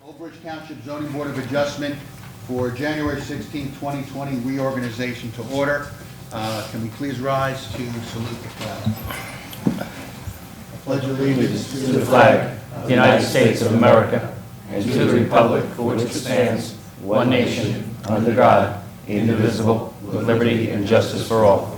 Old Bridge Township Zoning Board of Adjustment for January 16, 2020 reorganization to order. Can we please rise to salute the flag? I pledge allegiance To the flag of the United States of America and to the republic for which it stands, one nation, under God, indivisible, with liberty and justice for all.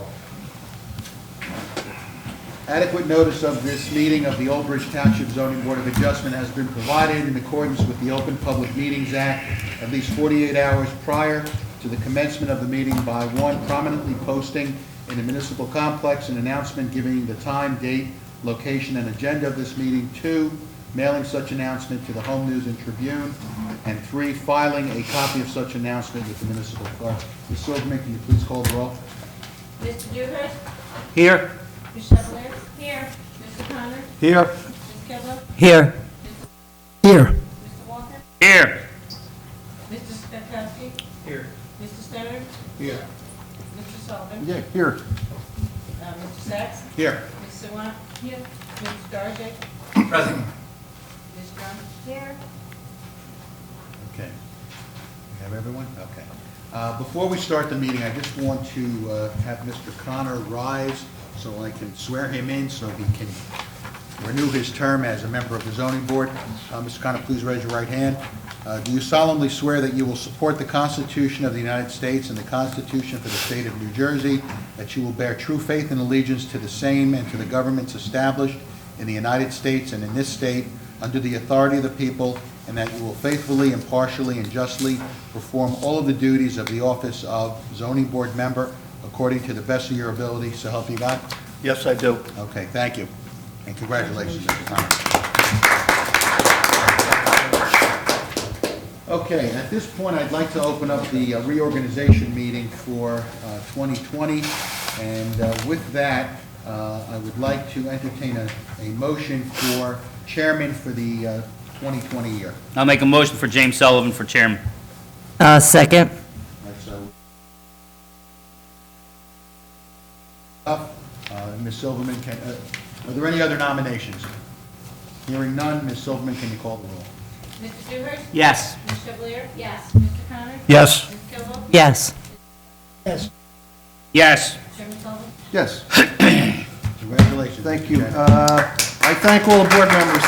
Adequate notice of this meeting of the Old Bridge Township Zoning Board of Adjustment has been provided in accordance with the Open Public Meetings Act at least 48 hours prior to the commencement of the meeting by 1, prominently posting in the municipal complex an announcement giving the time, date, location, and agenda of this meeting; 2, mailing such announcement to the Home News and Tribune; and 3, filing a copy of such announcement with the municipal clerk. Ms. Silverman, can you please call the roll? Mr. Dewhurst? Here. Ms. Chevalier? Here. Mr. Connor? Here. Ms. Kibble? Here. Here. Mr. Walker? Here. Mr. Stokowski? Here. Mr. Stern? Here. Mr. Sullivan? Yeah, here. Mr. Sachs? Here. Ms. Sawant? Here. Mr. Darjay? Present. Ms. Jones? Here. Okay. We have everyone? Okay. Before we start the meeting, I just want to have Mr. Connor rise so I can swear him in so he can renew his term as a member of the zoning board. Mr. Connor, please raise your right hand. Do you solemnly swear that you will support the Constitution of the United States and the Constitution for the State of New Jersey, that you will bear true faith and allegiance to the same and to the governments established in the United States and in this state under the authority of the people, and that you will faithfully, impartially, and justly perform all of the duties of the office of zoning board member according to the best of your ability, so help you God? Yes, I do. Okay, thank you, and congratulations, Mr. Connor. Okay, at this point, I'd like to open up the reorganization meeting for 2020, and with that, I would like to entertain a motion for chairman for the 2020 year. I'll make a motion for James Sullivan for chairman. Second. Ms. Silverman, are there any other nominations? Hearing none, Ms. Silverman, can you call the roll? Mr. Dewhurst? Yes. Ms. Chevalier? Yes. Mr. Connor? Yes. Ms. Kibble? Yes. Yes. Chairman Sullivan? Yes, Congratulations. thank you. Mr. I thank all the board members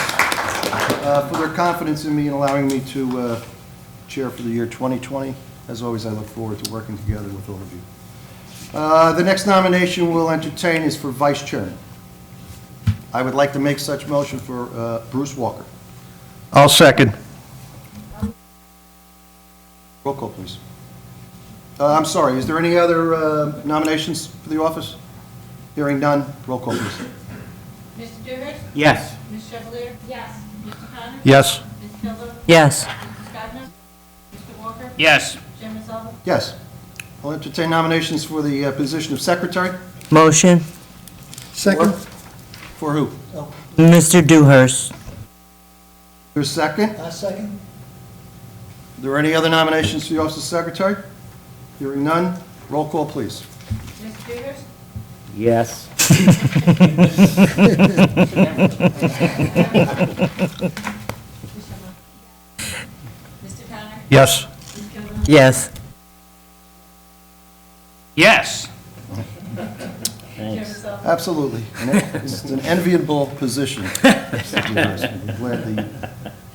for their confidence in me and allowing me to chair for the year 2020. As always, I look forward to working together with all of you. The next nomination we'll entertain is for vice chairman. I would like to make such motion for Bruce Walker. I'll second. Roll call, please. I'm sorry, is there any other nominations for the office? Hearing none, roll call, please. Mr. Dewhurst? Yes. Ms. Chevalier? Yes. Mr. Connor? Yes. Ms. Kibble? Yes. Mr. Scogno? Mr. Walker? Yes. Chairman Sullivan? Yes. I'll entertain nominations for the position of secretary. Motion. Second. For who? Mr. Dewhurst. There's a second? Second. Are there any other nominations for the office of secretary? Hearing none, roll call, please. Mr. Dewhurst? Yes. Mr. Connor? Yes. Ms. Kibble? Yes. Yes. Chairman Sullivan? Absolutely. It's an enviable position. I'm glad that you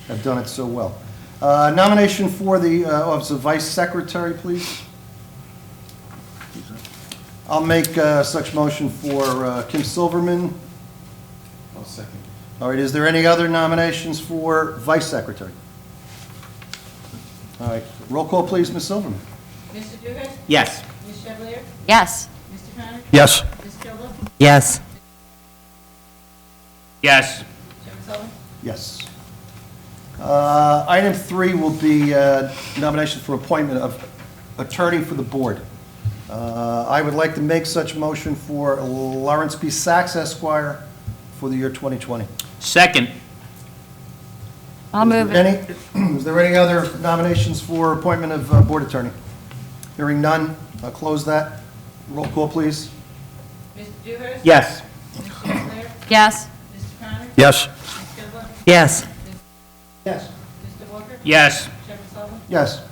have done it so well. Nomination for the office of vice secretary, please. I'll make such motion for Kim Silverman. I'll second. All right, is there any other nominations for vice secretary? All right, roll call, please, Ms. Silverman. Mr. Dewhurst? Yes. Ms. Chevalier? Yes. Mr. Connor? Yes. Ms. Kibble? Yes. Yes. Chairman Sullivan? Yes. Item 3 will be nomination for appointment of attorney for the board. I would like to make such motion for Lawrence B. Sachs, Esquire, for the year 2020. Second. I'll move it. Is there any other nominations for appointment of board attorney? Hearing none, I'll close that. Roll call, please. Mr. Dewhurst? Yes. Ms. Chevalier? Yes. Mr. Connor? Yes. Ms. Kibble? Yes. Yes. Mr. Mr. Walker? Yes. Chairman Sullivan? Yes.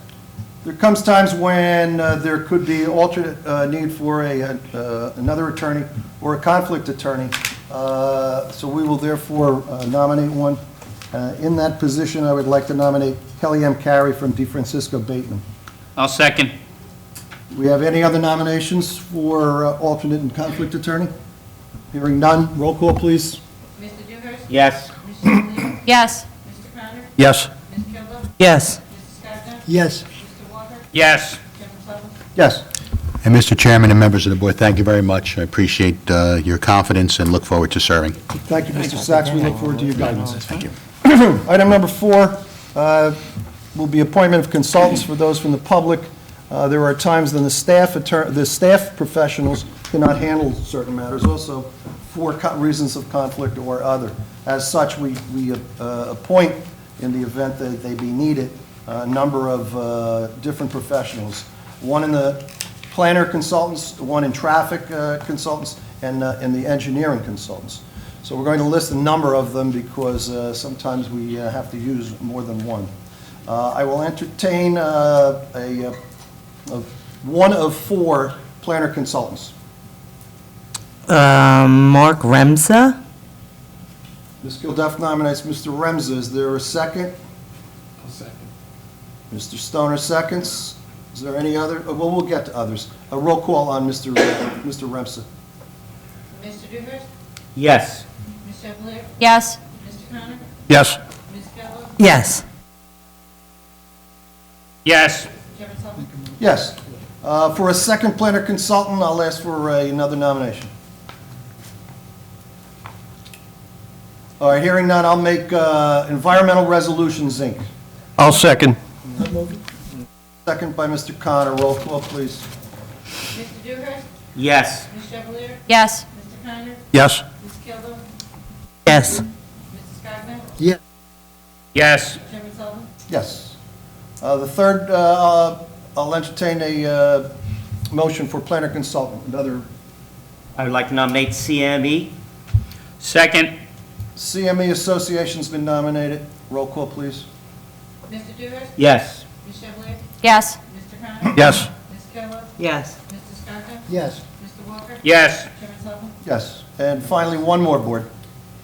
There comes times when there could be alternate need for another attorney or a conflict attorney. So we will therefore nominate one. In that position, I would like to nominate Kelly M. Carey from DeFrancisco Bateman. I'll second. Do we have any other nominations for alternate and conflict attorney? Hearing none, roll call, please. Mr. Dewhurst? Yes. Ms. Chevalier? Yes. Mr. Connor? Yes. Ms. Kilbo? Yes. Mr. Scogno? Yes. Mr. Walker? Yes. Chairman Sullivan? Yes. And Mr. Chairman and members of the board, thank you very much. I appreciate your confidence and look forward to serving. Thank you, Mr. Sachs. We look forward to your guidance. Thank you. Item number 4 will be appointment of consultants for those from the public. There are times when the staff professionals cannot handle certain matters, also for reasons of conflict or other. As such, we appoint, in the event that they be needed, a number of different professionals. One in the planner consultants, one in traffic consultants, and the engineering consultants. So we're going to list a number of them because sometimes we have to use more than one. I will entertain one of 4 planner consultants. Mark Remsa. Ms. Gilduff nominates Mr. Remza. Is there a second? I'll second. Mr. Stoner seconds. Is there any other? Well, we'll get to others. A roll call on Mr. Remsa. Mr. Dewhurst? Yes. Ms. Chevalier? Yes. Mr. Connor? Yes. Ms. Kilbo? Yes. Chairman Yes. Sullivan? Yes. For a second planner consultant, I'll ask for another nomination. All right, hearing none, I'll make Environmental Resolutions, Inc. I'll second. Second by Mr. Connor. Roll call, please. Mr. Dewhurst? Yes. Ms. Chevalier? Yes. Mr. Connor? Yes. Ms. Kilbo? Yes. Mrs. Scogno? Yes. Chairman Sullivan? Yes. The third, I'll entertain a motion for planner consultant. Another I would like to nominate CME. Second. CME Association's been nominated. Roll call, please. Mr. Dewhurst? Yes. Ms. Chevalier? Yes. Mr. Connor? Yes. Ms. Kilbo? Yes. Mr. Scogno? Yes. Mr. Walker? Yes. Chairman Sullivan? Yes. And finally, one more board.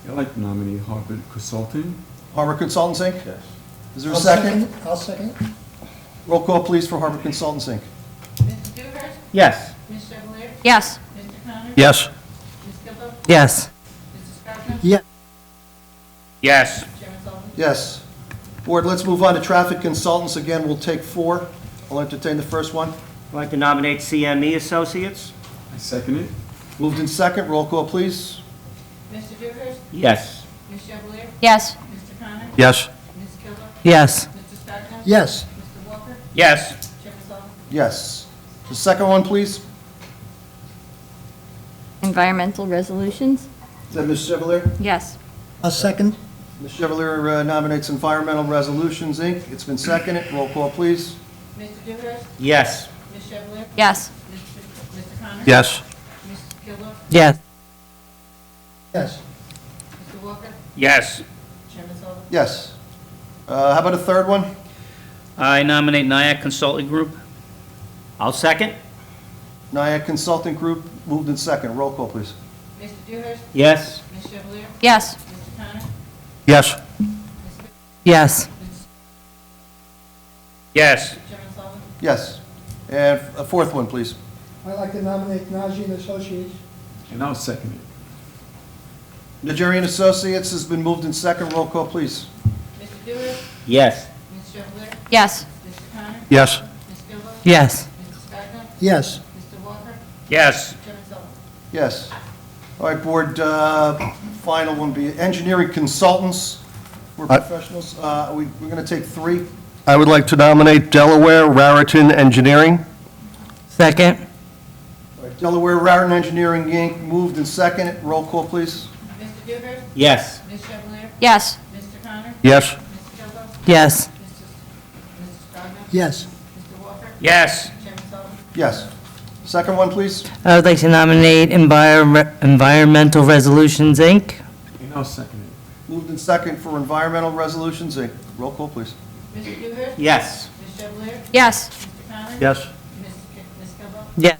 I'd like to nominate Harvard Consulting. Harbor Consultants, Inc.? Yes. Is there a second? I'll second. Roll call, please, for Harbor Consultants, Inc. Mr. Dewhurst? Yes. Ms. Chevalier? Yes. Mr. Connor? Yes. Ms. Kilbo? Yes. Mr. Scogno? Yes. Chairman Sullivan? Yes. Board, let's move on to traffic consultants. Again, we'll take 4. I'll entertain the first one. I'd like to nominate CME Associates. I second it. Moved in second. Roll call, please. Mr. Dewhurst? Yes. Ms. Chevalier? Yes. Mr. Connor? Yes. Ms. Kilbo? Yes. Mr. Scogno? Yes. Mr. Walker? Yes. Chairman Sullivan? Yes. The second one, please. Environmental resolutions? Is that Ms. Chevalier? Yes. I'll second. Ms. Chevalier nominates Environmental Resolutions, Inc. It's been seconded. Roll call, please. Mr. Dewhurst? Yes. Ms. Chevalier? Yes. Mr. Connor? Yes. Ms. Kilbo? Yes. Yes. Mr. Walker? Yes. Chairman Sullivan? Yes. How about a third one? I nominate Nyack Consulting Group. I'll second. Nyack Consulting Group, moved in second. Roll call, please. Mr. Dewhurst? Yes. Ms. Chevalier? Yes. Mr. Connor? Yes. Ms. Yes. Yes. Chairman Sullivan? Yes. And a fourth one, please. I'd like to nominate Najee and Associates. And I'll second it. Nigerian Associates has been moved in second. Roll call, please. Mr. Dewhurst? Yes. Ms. Chevalier? Yes. Mr. Connor? Yes. Ms. Kilbo? Yes. Mr. Scogno? Yes. Mr. Walker? Yes. Chairman Sullivan? Yes. All right, Board, final one be engineering consultants. We're professionals. We're going to take 3. I would like to nominate Delaware Raritan Engineering. Second. All right, Delaware Raritan Engineering, Inc., moved and seconded. Roll call, please. Mr. Dewhurst? Yes. Ms. Chevalier? Yes. Mr. Connor? Yes. Ms. Kilbo? Yes. Mr. Scogno? Yes. Mr. Walker? Yes. Chairman Sullivan? Yes. Second one, please. I would like to nominate Environmental Resolutions, Inc. And I'll second it. Moved in second for Environmental Resolutions, Inc. Roll call, please. Mr. Dewhurst? Yes. Ms. Chevalier? Yes. Mr. Connor? Yes. Ms. Kilbo? Yes.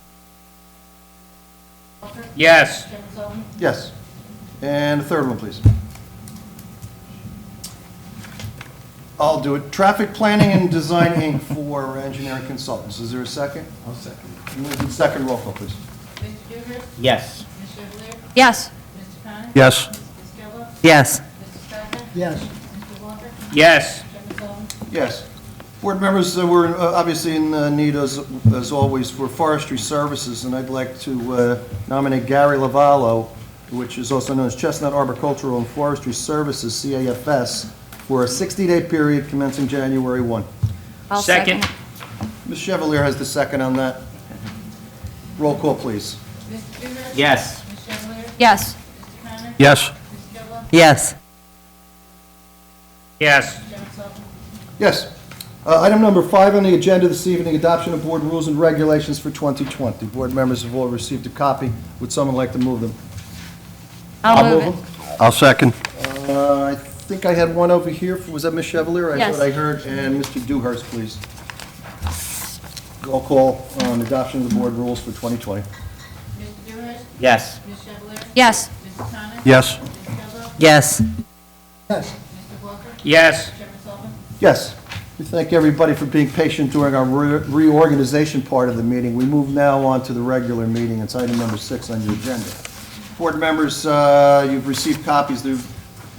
Walker? Yes. Chairman Sullivan? Yes. And the third one, please. I'll do it. Traffic Planning and Design, Inc. for engineering consultants. Is there a second? I'll second it. Moved and second, roll call, please. Mr. Dewhurst? Yes. Ms. Chevalier? Yes. Mr. Connor? Yes. Ms. Kilbo? Yes. Mr. Stockton? Yes. Mr. Walker? Yes. Chairman Sullivan? Yes. Board members, we're obviously in need, as always, for forestry services, and I'd like to nominate Gary Lavallo, which is also known as Chestnut Arboricultural and Forestry Services, CAFS, for a 60-day period commencing January 1. I'll Second. second. Ms. Chevalier has the second on that. Roll call, please. Mr. Dewhurst? Yes. Ms. Chevalier? Yes. Mr. Connor? Yes. Ms. Kilbo? Yes. Yes. Chairman Sullivan? Yes. Item number 5 on the agenda this evening, adoption of board rules and regulations for 2020. Board members have all received a copy. Would someone like to move them? I'll move it. them. I'll second. I think I had one over here. Was that Ms. Chevalier? Yes. I thought I heard. And Mr. Dewhurst, please. Roll call on adoption of the board rules for 2020. Mr. Dewhurst? Yes. Ms. Chevalier? Yes. Mr. Connor? Yes. Ms. Kilbo? Yes. Yes. Mr. Walker? Yes. Chairman Sullivan? Yes. We thank everybody for being patient during our reorganization part of the meeting. We move now on to the regular meeting. It's item number 6 on your agenda. Board members, you've received copies.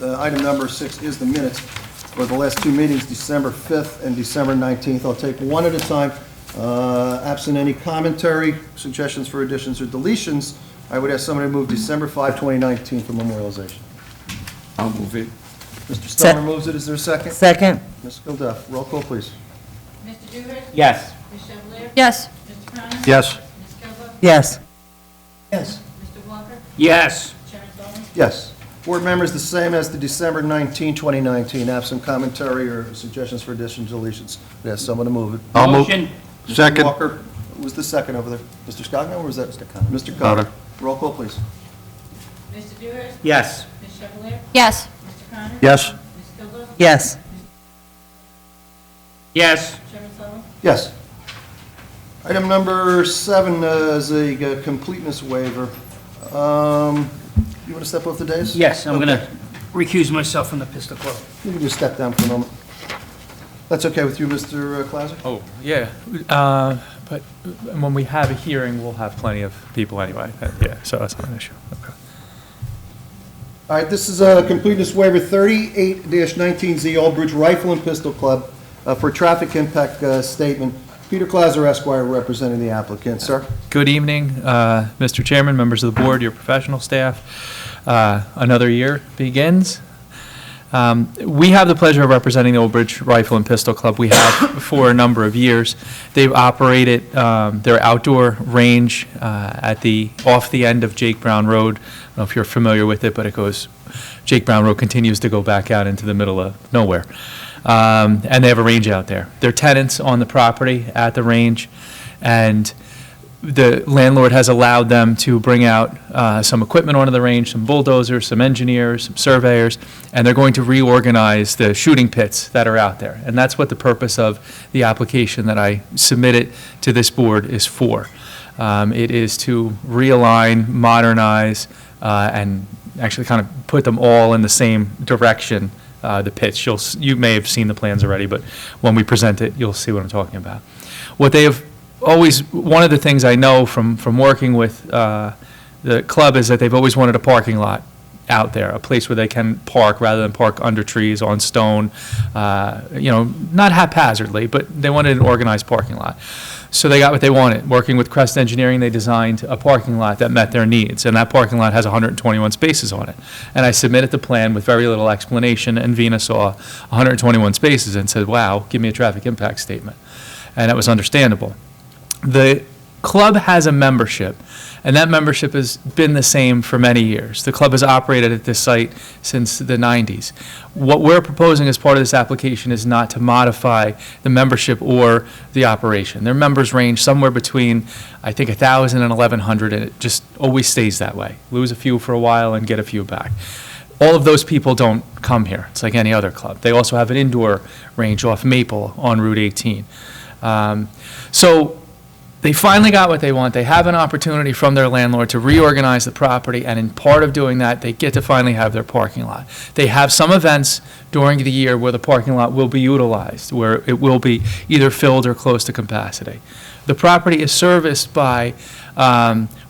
Item number 6 is the minutes for the last 2 meetings, December 5th and December 19th. I'll take one at a time. Absent any commentary, suggestions for additions or deletions, I would ask somebody to move December 5, 2019 for memorialization. I'll move it. Mr. Stoner moves it. Is there a second? Second. Ms. Gilduff, roll call, please. Mr. Dewhurst? Yes. Ms. Chevalier? Yes. Mr. Connor? Yes. Ms. Kilbo? Yes. Yes. Mr. Walker? Yes. Chairman Sullivan? Yes. Board members, the same as the December 19, 2019. Absent commentary or suggestions for additions, deletions. Yes, someone to move it. I'll move. Motion. Mr. Second. Walker, who was the second over there? Mr. Scogno, or was that? Mr. Connor. Mr. Connor. Connor. Roll call, please. Mr. Dewhurst? Yes. Ms. Chevalier? Yes. Mr. Connor? Yes. Ms. Kilbo? Yes. Yes. Chairman Sullivan? Yes. Item number 7 is a completeness waiver. You want to step off the dais? Yes, I'm going Okay. to recuse myself from the pistol club. You can just step down for a moment. That's okay with you, Mr. Clauser? Oh, yeah, but when we have a hearing, we'll have plenty of people anyway. Yeah, so that's not an issue. Okay. All right, this is a completeness waiver 38-19Z Aldridge Rifle and Pistol Club for traffic impact statement. Peter Clauser, Esquire, representing the applicant. Sir? Good evening, Mr. Chairman, members of the board, your professional staff. Another year begins. We have the pleasure of representing the Old Bridge Rifle and Pistol Club. We have for a number of years. They've operated their outdoor range off the end of Jake Brown Road. I don't know if you're familiar with it, but Jake Brown Road continues to go back out into the middle of nowhere. And they have a range out there. They're tenants on the property at the range, and the landlord has allowed them to bring out some equipment onto the range, some bulldozers, some engineers, some surveyors, and they're going to reorganize the shooting pits that are out there. And that's what the purpose of the application that I submitted to this board is for. It is to realign, modernize, and actually kind of put them all in the same direction, the pits. You may have seen the plans already, but when we present it, you'll see what I'm talking about. What they have one of the things I know from working with the club is that they've always wanted a parking lot out there, a place where they can park rather than park under trees, on stone, not haphazardly, but they wanted an organized parking lot. So they got what they wanted. Working with Crest Engineering, they designed a parking lot that met their needs, and that parking lot has 121 spaces on it. And I submitted the plan with very little explanation, and Vina saw 121 spaces and said, wow, give me a traffic impact statement. And that was understandable. The club has a membership, and that membership has been the same for many years. The club has operated at this site since the 90s. What we're proposing as part of this application is not to modify the membership or the operation. Their members range somewhere between, I think, 1,000 and 1,100, and it just always stays that way. Lose a few for a while and get a few back. all of those people don't come here. It's like any other club. They also have an indoor range off Maple on Route 18. So they finally got what they want. They have an opportunity from their landlord to reorganize the property, and in part of doing that, they get to finally have their parking lot. They have some events during the year where the parking lot will be utilized, where it will be either filled or close to capacity. The property is serviced by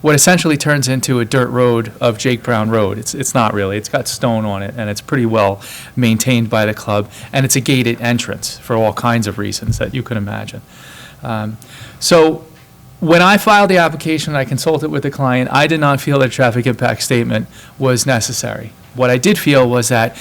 what essentially turns into a dirt road of Jake Brown Road. It's not really. It's got stone on it, and it's pretty well maintained by the club, and it's a gated entrance for all kinds of reasons that you could imagine. So when I filed the application and I consulted with the client, I did not feel that a traffic impact statement was necessary. What I did feel was that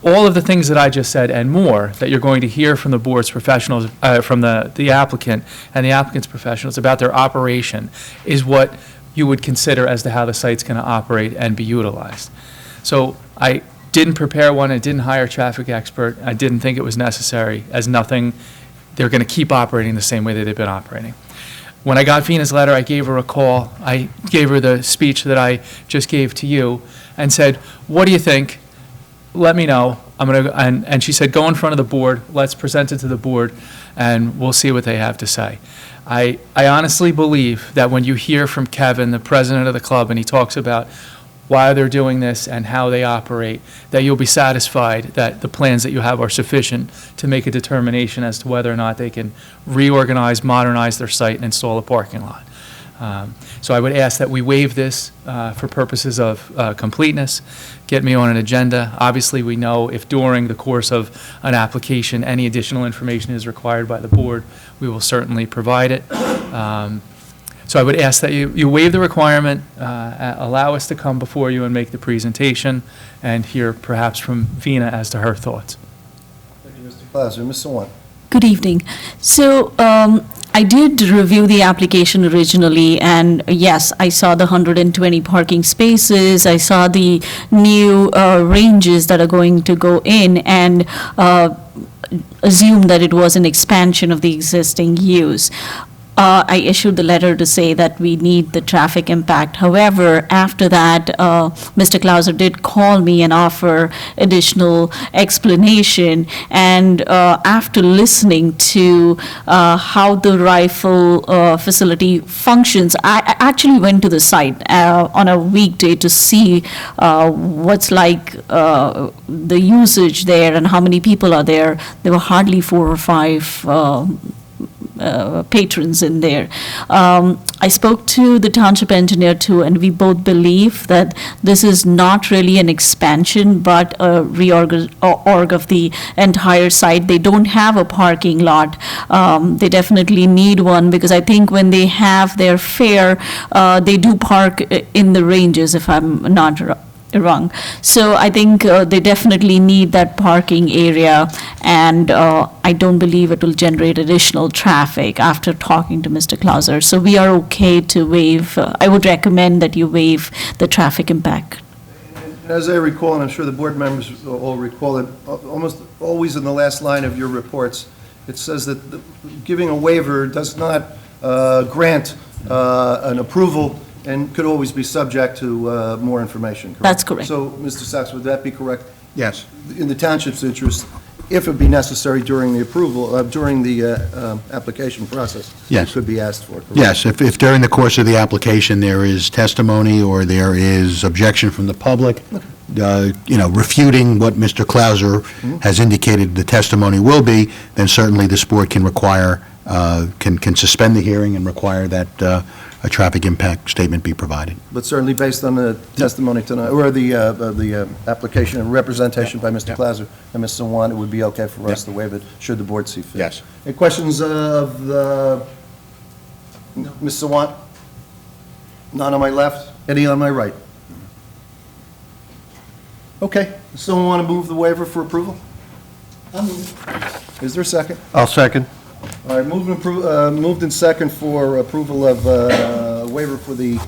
all of the things that I just said and more that you're going to hear from the board's professionals, from the applicant and the applicant's professionals about their operation is what you would consider as to how the site's going to operate and be utilized. So I didn't prepare one, I didn't hire a traffic expert, I didn't think it was necessary, as nothing, they're going to keep operating the same way that they've been operating. When I got Vina's letter, I gave her a call, I gave her the speech that I just gave to you, and said, what do you think? Let me know. And she said, go in front of the board, let's present it to the board, and we'll see what they have to say. I honestly believe that when you hear from Kevin, the president of the club, and he talks about why they're doing this and how they operate, that you'll be satisfied that the plans that you have are sufficient to make a determination as to whether or not they can reorganize, modernize their site, and install a parking lot. So I would ask that we waive this for purposes of completeness, get me on an agenda. Obviously, we know if during the course of an application any additional information is required by the board, we will certainly provide it. So I would ask that you waive the requirement, allow us to come before you and make the presentation, and hear perhaps from Vina as to her thoughts. Thank you, Mr. Clauser. Ms. Sawant. Good evening. So I did review the application originally, and yes, I saw the 120 parking spaces. I saw the new ranges that are going to go in, and assumed that it was an expansion of the existing use. I issued the letter to say that we need the traffic impact. However, after that, Mr. Clauser did call me and offer additional explanation. And after listening to how the rifle facility functions, I actually went to the site on a weekday to see what's like the usage there and how many people are there. There were hardly 4 or 5 patrons in there. I spoke to the township engineer too, and we both believe that this is not really an expansion, but a reorg of the entire site. They don't have a parking lot. They definitely need one, because I think when they have their fair, they do park in the ranges, if I'm not wrong. So I think they definitely need that parking area, and I don't believe it will generate additional traffic after talking to Mr. Clauser. So we are okay to waive, I would recommend that you waive the traffic impact. And as I recall, and I'm sure the board members all recall it, almost always in the last line of your reports, it says that giving a waiver does not grant an approval and could always be subject to more information, correct? That's correct. So, Mr. Sachs, would that be correct? Yes. In the township's interest, if it be necessary during the approval, during the application process? Yes. It could be asked for, correct? Yes, if during the course of the application there is testimony or there is objection from the public, refuting what Mr. Clauser has indicated the testimony will be, then certainly this board can require, can suspend the hearing and require that a traffic impact statement be provided. But certainly based on the testimony tonight, or the application and representation by Mr. Clauser and Ms. Sawant, it would be okay for us to waive it, should the board see fit. Yes. Any questions of Ms. Sawant? None on my left? Any on my right? Okay. Does someone want to move the waiver for approval? I'll move. Is there a second? I'll second. All right, moved and second for approval of waiver for the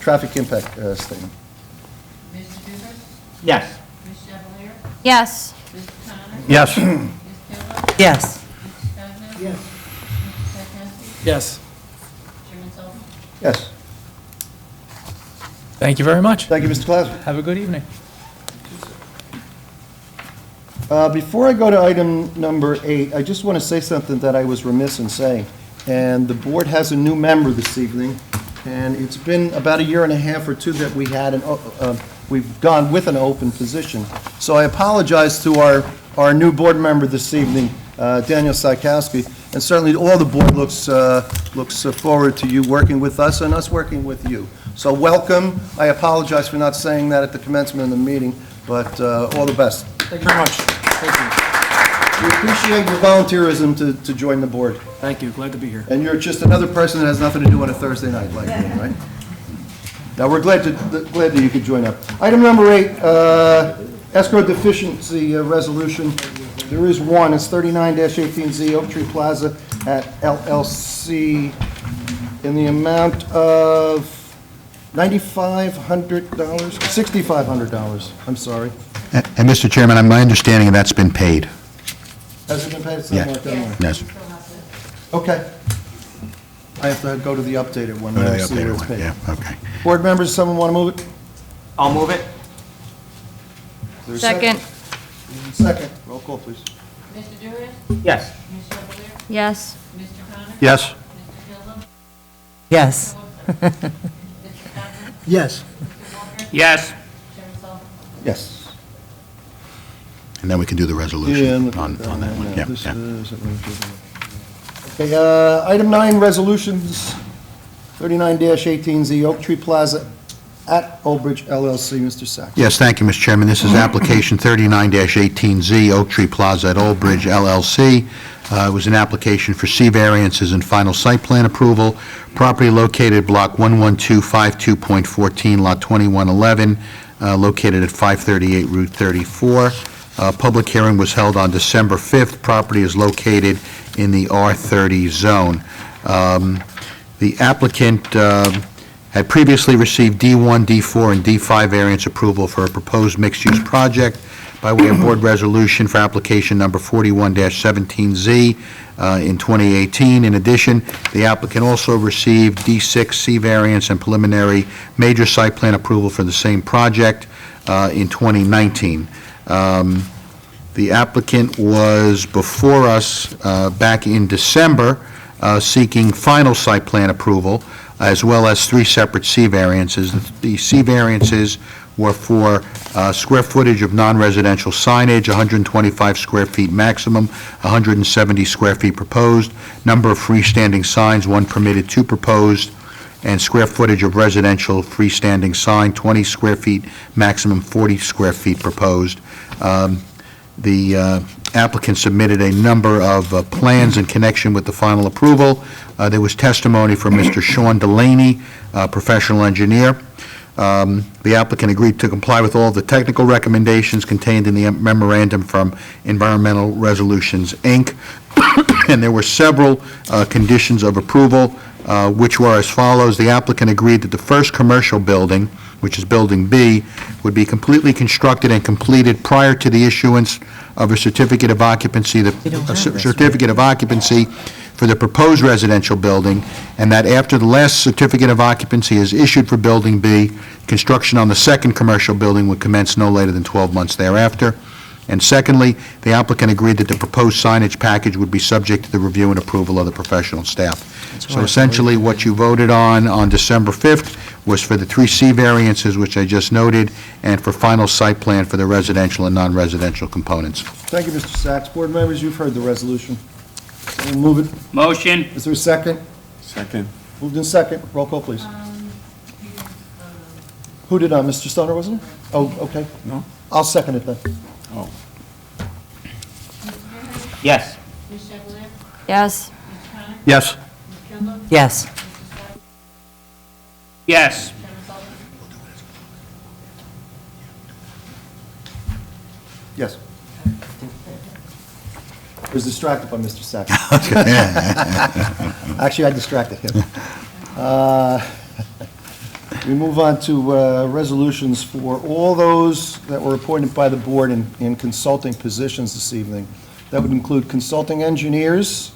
traffic impact statement. Mr. Duvers? Yes. Ms. Chevalier? Yes. Mr. Connor? Yes. Ms. Taylor? Yes. Mr. President? Yes. Mr. Santosky? Yes. Chairman Sullivan? Yes. Thank you very much. Thank you, Mr. Clauser. Have a good evening. Before I go to item number 8, I just want to say something that I was remiss in saying. And the board has a new member this evening, and it's been about a year and a half or two that we had we've gone with an open position. So I apologize to our new board member this evening, Daniel Sykowski, and certainly all the board looks forward to you working with us and us working with you. So welcome. I apologize for not saying that at the commencement of the meeting, but all the best. Thank you very much. Thank you. We appreciate your volunteerism to join the board. Thank you. Glad to be here. And you're just another person that has nothing to do on a Thursday night like me, right? Now, we're glad that you could join up. Item number 8, escrow deficiency resolution. There is one. It's 39-18Z Oak Tree Plaza at LLC in the amount of $9,500, $6,500. I'm sorry. And Mr. Chairman, my understanding that's been paid. Has it been paid? It's Yeah. not marked down there. Yes. Okay. I have to go to the updated one. Go to now, the see where updated it's one, paid. yeah, okay. Board members, someone want to move it? I'll move it. Is there a second? Second. Roll call, please. Mr. Dewey? Yes. Ms. Chevalier? Yes. Mr. Connor? Yes. Mr. Tilden? Yes. Mr. Cotter? Yes. Mr. Walker? Yes. Chairman Sullivan? Yes. And then we can do the Yeah, resolution look on at that. that one. Yeah, Yeah, this yeah. is- Okay, item 9, resolutions, 39-18Z Oak Tree Plaza at Old Bridge LLC. Mr. Sacks. Yes, thank you, Mr. Chairman. This is application 39-18Z Oak Tree Plaza at Old Bridge LLC. It was an application for C variances and final site plan approval. Property located Block 11252.14, Lot 2111, located at 538 Route 34. Public hearing was held on December 5th. Property is located in the R30 zone. The applicant had previously received D1, D4, and D5 variance approval for a proposed mixed-use project by way of board resolution for application number 41-17Z in 2018. In addition, the applicant also received D6, C variance, and preliminary major site plan approval for the same project in 2019. The applicant was before us back in December seeking final site plan approval, as well as 3 separate C variances. The C variances were for square footage of non-residential signage, 125 square feet maximum, 170 square feet proposed, number of freestanding signs, 1 permitted, 2 proposed, and square footage of residential freestanding sign, 20 square feet maximum, 40 square feet proposed. The applicant submitted a number of plans in connection with the final approval. There was testimony from Mr. Sean Delaney, professional engineer. The applicant agreed to comply with all of the technical recommendations contained in the memorandum from Environmental Resolutions, Inc., and there were several conditions of approval, which were as follows. The applicant agreed that the first commercial building, which is Building B, would be completely constructed and completed prior to the issuance of a certificate of occupancy, for the proposed residential building, and that after the last certificate of occupancy is issued for Building B, construction on the second commercial building would commence no later than 12 months thereafter. And secondly, the applicant agreed that the proposed signage package would be subject to the review and approval of the professional staff. So essentially, what you voted on December 5th was for the 3 C variances, which I just noted, and for final site plan for the residential and non-residential components. Thank you, Mr. Sacks. Board members, you've heard the resolution. Someone move it. Motion. Is there a second? Second. Moved in second. Roll call, please. Who did, Mr. Stoner, wasn't it? Oh, okay. No? I'll second it then. Oh. Yes. Ms. Chevalier? Yes. Mr. Connor? Yes. Ms. Tilden? Yes. Mr. Sacks? Yes. Chairman Sullivan? Yes. I was distracted by Mr. Sacks. Actually, I distracted him. We move on to resolutions for all those that were appointed by the board in consulting positions this evening. That would include consulting engineers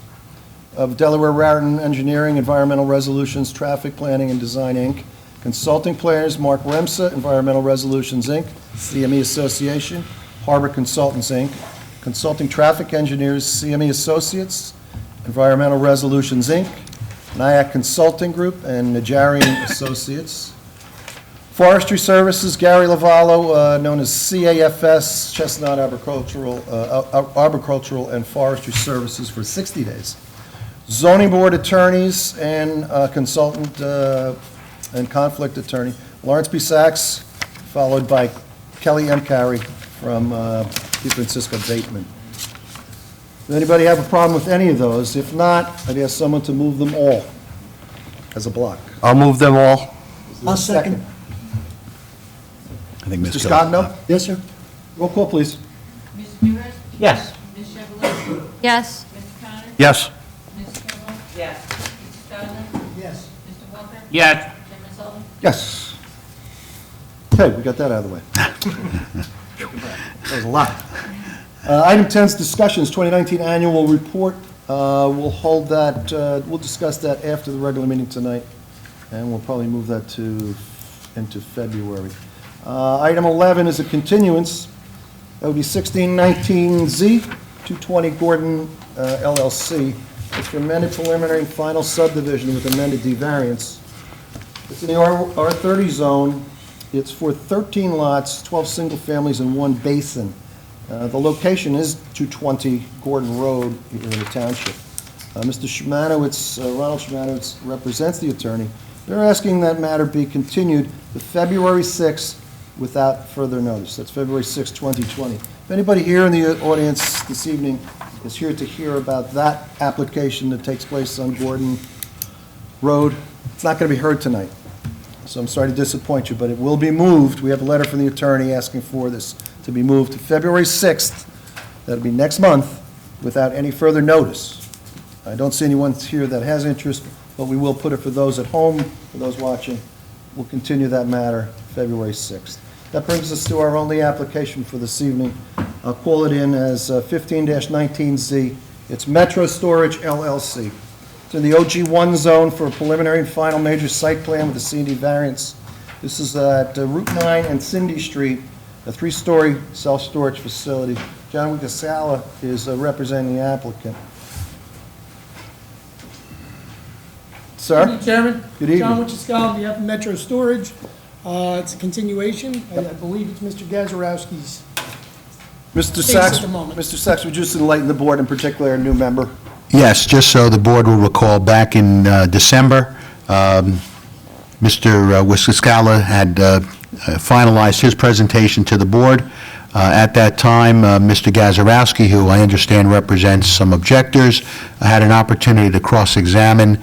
of Delaware Raritan Engineering, Environmental Resolutions, Traffic Planning and Design, Inc., consulting planners Mark Remsa, Environmental Resolutions, Inc., CME Association, Harbor Consultants, Inc., Consulting Traffic Engineers, CME Associates, Environmental Resolutions, Inc., NIAC Consulting Group, and Najarian Associates. Forestry Services, Gary Lavallo, known as CAFS, Chestnut Arboricultural and Forestry Services for 60 days. Zoning Board Attorneys and Consultant and Conflict Attorney, Lawrence B. Sachs, followed by Kelly M. Carey from Di Francisco Bateman. Does anybody have a problem with any of those? If not, I'd ask someone to move them all as a block. I'll move them all. I'll second. I think Mr. Scott, no? Yes, sir. Roll call, please. Mr. Newhurst? Yes. Ms. Chevrolet? Yes. Mr. Connor? Yes. Ms. Campbell? Yes. Mr. Stadler? Yes. Mr. Walker? Yes. Chairman Sullivan? Yes. Okay, we got that out of the way. That was a lot. Item 10 is discussions, 2019 annual report. We'll hold that, we'll discuss that after the regular meeting tonight, and we'll probably move that into February. Item 11 is a continuance. That would be 1619Z, 220 Gordon LLC. It's for amended preliminary and final subdivision with amended D-variance. It's in the R30 zone. It's for 13 lots, 12 single families, and 1 basin. The location is 220 Gordon Road here in the township. Mr. Shmanowitz, Ronald Shmanowitz represents the attorney. They're asking that matter be continued to February 6th without further notice. That's February 6, 2020. If anybody here in the audience this evening is here to hear about that application that takes place on Gordon Road, it's not going to be heard tonight. So I'm sorry to disappoint you, but it will be moved. We have a letter from the attorney asking for this to be moved to February 6th. That'll be next month without any further notice. I don't see anyone here that has interest, but we will put it for those at home, for those watching. We'll continue that matter February 6th. That brings us to our only application for this evening. I'll call it in as 15-19Z. It's Metro Storage LLC. It's in the OG1 zone for a preliminary and final major site plan with a C&D variance. This is at Route 9 and Cindy Street, a 3-story self-storage facility. John Wigasala is representing the applicant. Sir? Good evening, Chairman. Good evening. John Wichascal, on behalf of Metro Storage. It's a continuation. I believe it's Mr. Gazarovski's. Mr. Thanks Sachs, at the moment. Mr. Sachs, would you just enlighten the board, in particular, a new member? Yes, just so the board will recall, back in December, Mr. Wiscascala had finalized his presentation to the board. At that time, Mr. Gazarovski, who I understand represents some objectors, had an opportunity to cross-examine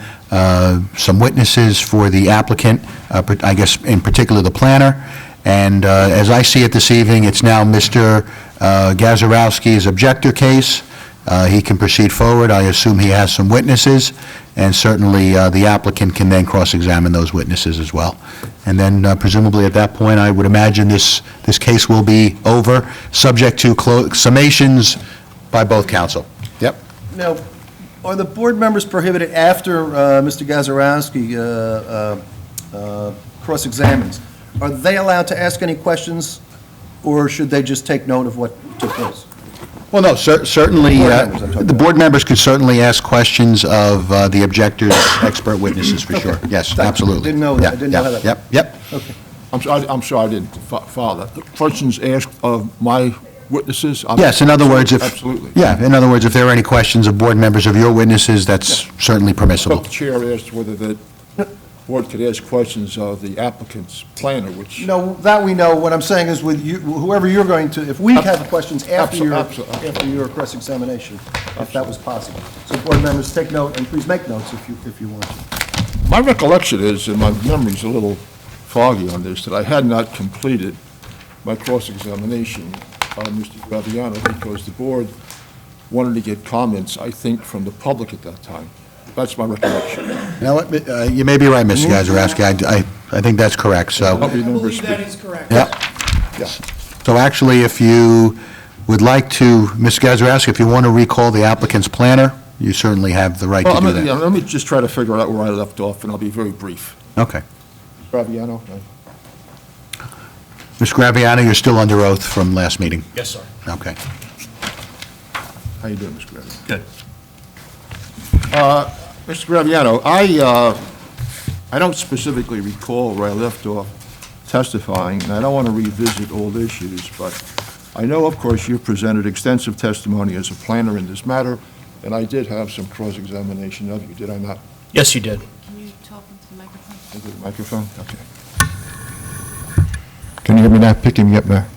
some witnesses for the applicant, I guess in particular the planner. And as I see it this evening, it's now Mr. Gazarovski's objector case. He can proceed forward. I assume he has some witnesses, and certainly the applicant can then cross-examine those witnesses as well. And then presumably at that point, I would imagine this case will be over, subject to summations by both counsel. Yep. Now, are the board members prohibited after Mr. Gazarovski cross-examines? Are they allowed to ask any questions, or should they just take note of what took place? Well, no, certainly, Board members, I'm talking the about. board members could certainly ask questions of the objector's expert witnesses, for sure. Yes, Thank you. absolutely. Didn't know that. I didn't know how that- Yep. Okay. I'm sorry I didn't follow that. The questions asked of my witnesses? Yes, in other words, if... Absolutely. Yeah, in other words, if there are any questions of board members of your witnesses, that's certainly permissible. The chair asked whether the board could ask questions of the applicant's planner, which... No, that we know. What I'm saying is with you, whoever you're going to, if we have questions after your cross-examination, if that was possible. So board members, take note, and please make notes if you want to. My recollection is, and my memory's a little foggy on this, that I had not completed my cross-examination on Mr. Graviano because the board wanted to get comments, I think, from the public at that time. That's my recollection. Now, you may be right, Mr. Gazarovski. I think that's correct, so... I believe that is correct. Yeah. Yeah. So actually, if you would like to, Mr. Gazarovski, if you want to recall the applicant's planner, you certainly have the right to do that. Let me just try to figure out where I left off, and I'll be very brief. Okay. Graviano? Mr. Graviano, you're still under oath from last meeting? Yes, sir. Okay. How you doing, Mr. Graviano? Good. Mr. Graviano, I don't specifically recall where I left off testifying, and I don't want to revisit old issues, but I know, of course, you presented extensive testimony as a planner in this matter, and I did have some cross-examination of you, did I not? Yes, you did. Can you talk into the microphone? Into the microphone? Okay. Can you hear me now? Picking me up now.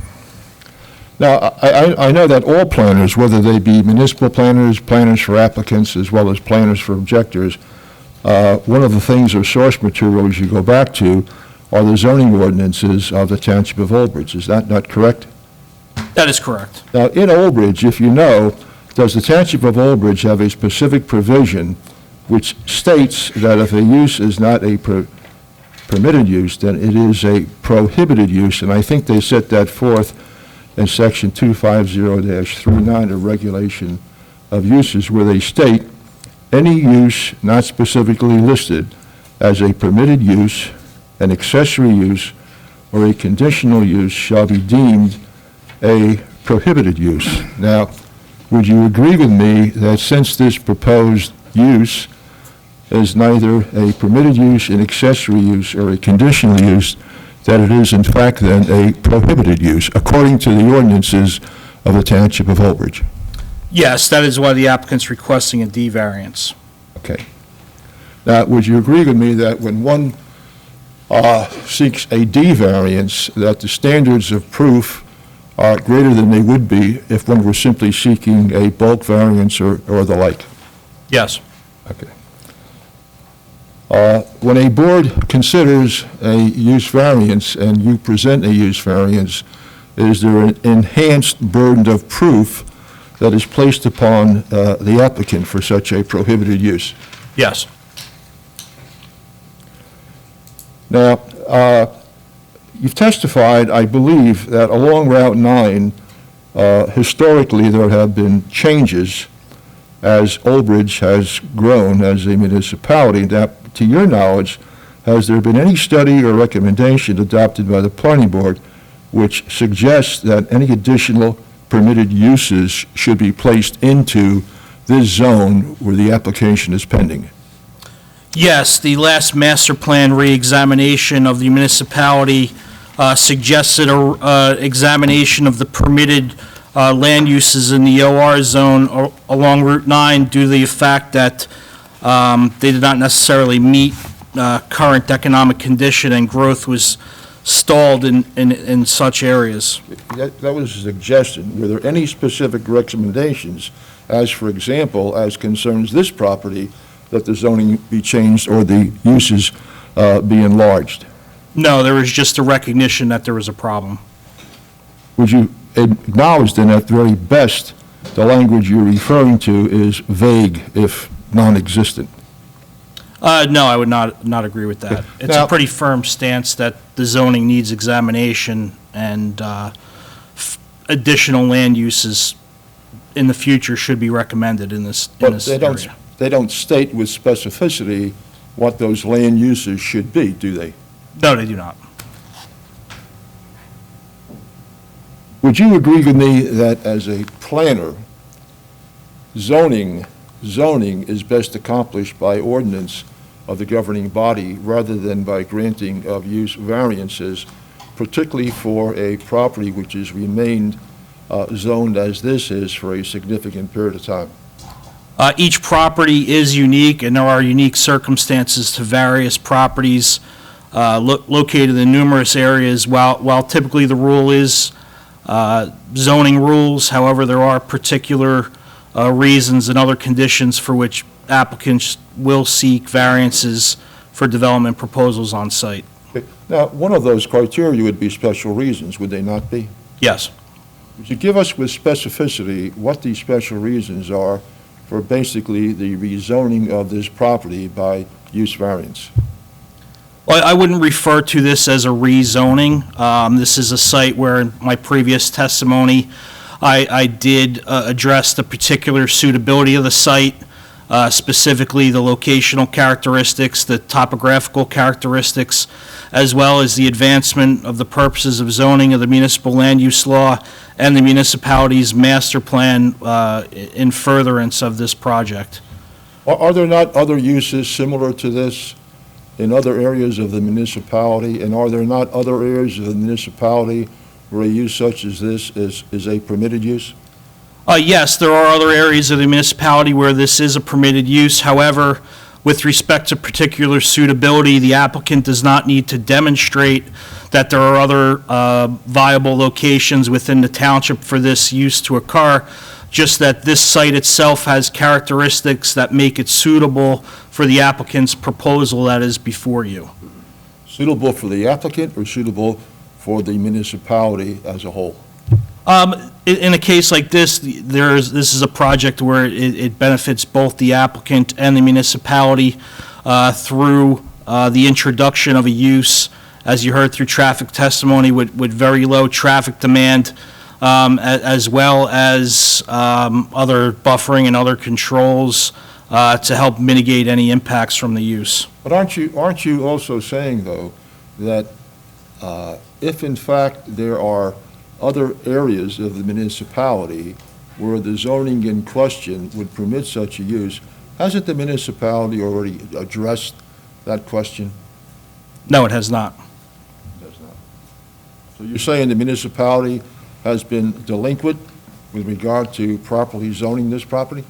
Now, I know that all planners, whether they be municipal planners, planners for applicants, as well as planners for objectors, one of the things or source materials you go back to are the zoning ordinances of the Township of Old Bridge. Is that not correct? That is correct. Now, in Old Bridge, if you know, does the Township of Old Bridge have a specific provision which states that if a use is not a permitted use, then it is a prohibited use, and I think they set that forth in Section 250-39 of Regulation of Uses, where they state, any use not specifically listed as a permitted use, an accessory use, or a conditional use shall be deemed a prohibited use. Now, would you agree with me that since this proposed use is neither a permitted use, an accessory use, or a conditional use, that it is in fact then a prohibited use, according to the ordinances of the Township of Old Bridge? Yes, that is why the applicant's requesting a D variance. Okay. Now, would you agree with me that when one seeks a D variance, that the standards of proof are greater than they would be if one were simply seeking a bulk variance or the like? Yes. Okay. When a board considers a use variance and you present a use variance, is there an enhanced burden of proof that is placed upon the applicant for such a prohibited use? Yes. Now, you've testified, I believe, that along Route 9, historically there have been changes as Old Bridge has grown as a municipality. Now, to your knowledge, has there been any study or recommendation adopted by the planning board which suggests that any additional permitted uses should be placed into this zone where the application is pending? Yes, the last master plan re-examination of the municipality suggested a examination of the permitted land uses in the OR zone along Route 9 due to the fact that they did not necessarily meet current economic condition and growth was stalled in such areas. That was a suggestion. Were there any specific recommendations, as for example, as concerns this property, that the zoning be changed or the uses be enlarged? No, there was just a recognition that there was a problem. Would you acknowledge then at the very best the language you're referring to is vague, if non-existent? No, I would not agree with that. It's Now- a pretty firm stance that the zoning needs examination and additional land uses in the future should be recommended in this But area. they don't state with specificity what those land uses should be, do they? No, they do not. Would you agree with me that as a planner, zoning is best accomplished by ordinance of the governing body rather than by granting of use variances, particularly for a property which has remained zoned as this is for a significant period of time? Each property is unique, and there are unique circumstances to various properties located in numerous areas. While typically the rule is zoning rules, however, there are particular reasons and other conditions for which applicants will seek variances for development proposals on site. Okay. Now, one of those criteria would be special reasons, would they not be? Yes. Would you give us with specificity what these special reasons are for basically the rezoning of this property by use variance? Well, I wouldn't refer to this as a rezoning. This is a site where in my previous testimony, I did address the particular suitability of the site. specifically the locational characteristics, the topographical characteristics, as well as the advancement of the purposes of zoning of the municipal land use law and the municipality's master plan in furtherance of this project. Are there not other uses similar to this in other areas of the municipality? And are there not other areas of the municipality where a use such as this is a permitted use? Yes, there are other areas of the municipality where this is a permitted use. However, with respect to particular suitability, the applicant does not need to demonstrate that there are other viable locations within the township for this use to occur, just that this site itself has characteristics that make it suitable for the applicant's proposal that is before you. Suitable for the applicant or suitable for the municipality as a whole? In a case like this, this is a project where it benefits both the applicant and the municipality through the introduction of a use, as you heard through traffic testimony, with very low traffic demand, as well as other buffering and other controls to help mitigate any impacts from the use. But aren't you also saying, though, that if in fact there are other areas of the municipality where the zoning in question would permit such a use, hasn't the municipality already addressed that question? No, it has not. It does not. So you're saying the municipality has been delinquent with regard to properly zoning this property?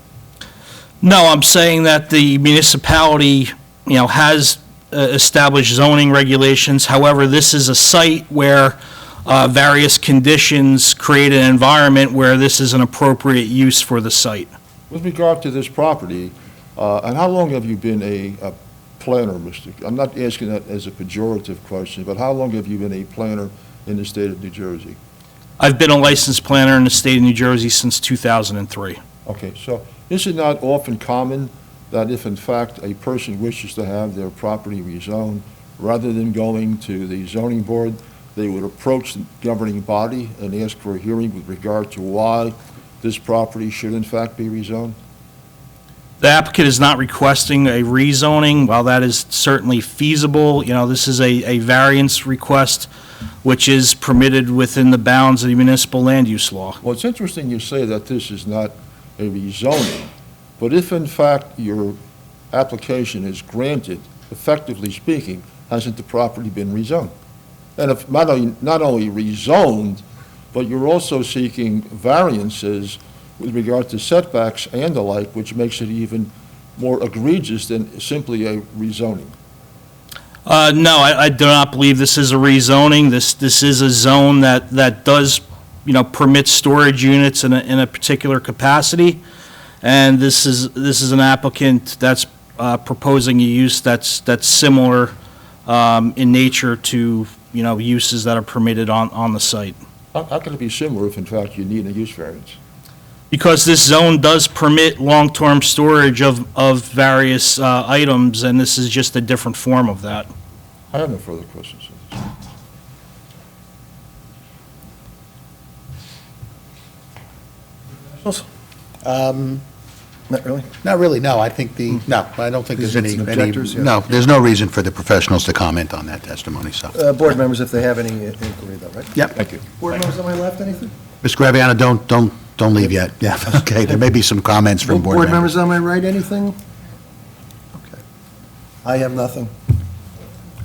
No, I'm saying that the municipality, has established zoning regulations. However, this is a site where various conditions create an environment where this is an appropriate use for the site. With regard to this property, and how long have you been a planner, Mr.? I'm not asking that as a pejorative question, but how long have you been a planner in the state of New Jersey? I've been a licensed planner in the state of New Jersey since 2003. Okay, so is it not often common that if in fact a person wishes to have their property rezoned, rather than going to the zoning board, they would approach the governing body and ask for a hearing with regard to why this property should in fact be rezoned? The applicant is not requesting a rezoning. While that is certainly feasible, this is a variance request, which is permitted within the bounds of the municipal land use law. Well, it's interesting you say that this is not a rezoning, but if in fact your application is granted, effectively speaking, hasn't the property been rezoned? And if not only rezoned, but you're also seeking variances with regard to setbacks and the like, which makes it even more egregious than simply a rezoning. No, I do not believe this is a rezoning. This is a zone that does, permit storage units in a particular capacity. And this is an applicant that's proposing a use that's similar in nature to, uses that are permitted on the site. How can it be similar if in fact you need a use variance? Because this zone does permit long-term storage of various items, and this is just a different form of that. I have no further questions. Not really? Not really, no, I think no, I don't think there's any, Some objectors, yeah. no, there's no reason for the professionals to comment on that testimony, so. Board members, if they have any inquiry, though, right? Yep. Thank you. Board members on my left, anything? Mr. Graviano, don't leave yet. Yeah, okay, there may be some comments from board members. Board members on my right, anything? Okay. I have nothing.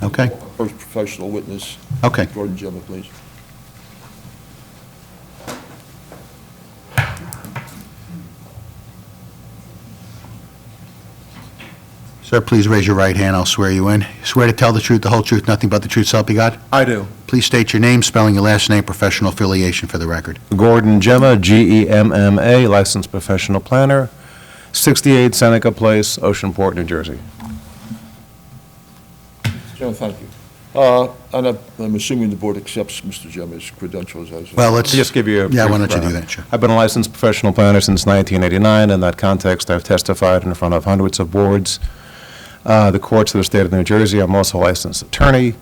Okay, First professional witness, okay. Gordon Gemma, please. Sir, please raise your right hand, I'll swear you in. Swear to tell the truth, the whole truth, nothing but the truth, so help you God? I do. Please state your name, spelling your last name, professional affiliation for the record. Gordon Gemma, Gemma, licensed professional planner, 68 Seneca Place, Oceanport, New Jersey. Gemma, thank you. And I'm assuming the board accepts Mr. Gemma's credentials as a... Well, let's... Just give you a Yeah, why brief don't you do background. that, sure. I've been a licensed professional planner since 1989. In that context, I've testified in front of hundreds of boards, the courts of the state of New Jersey. I'm also a licensed attorney.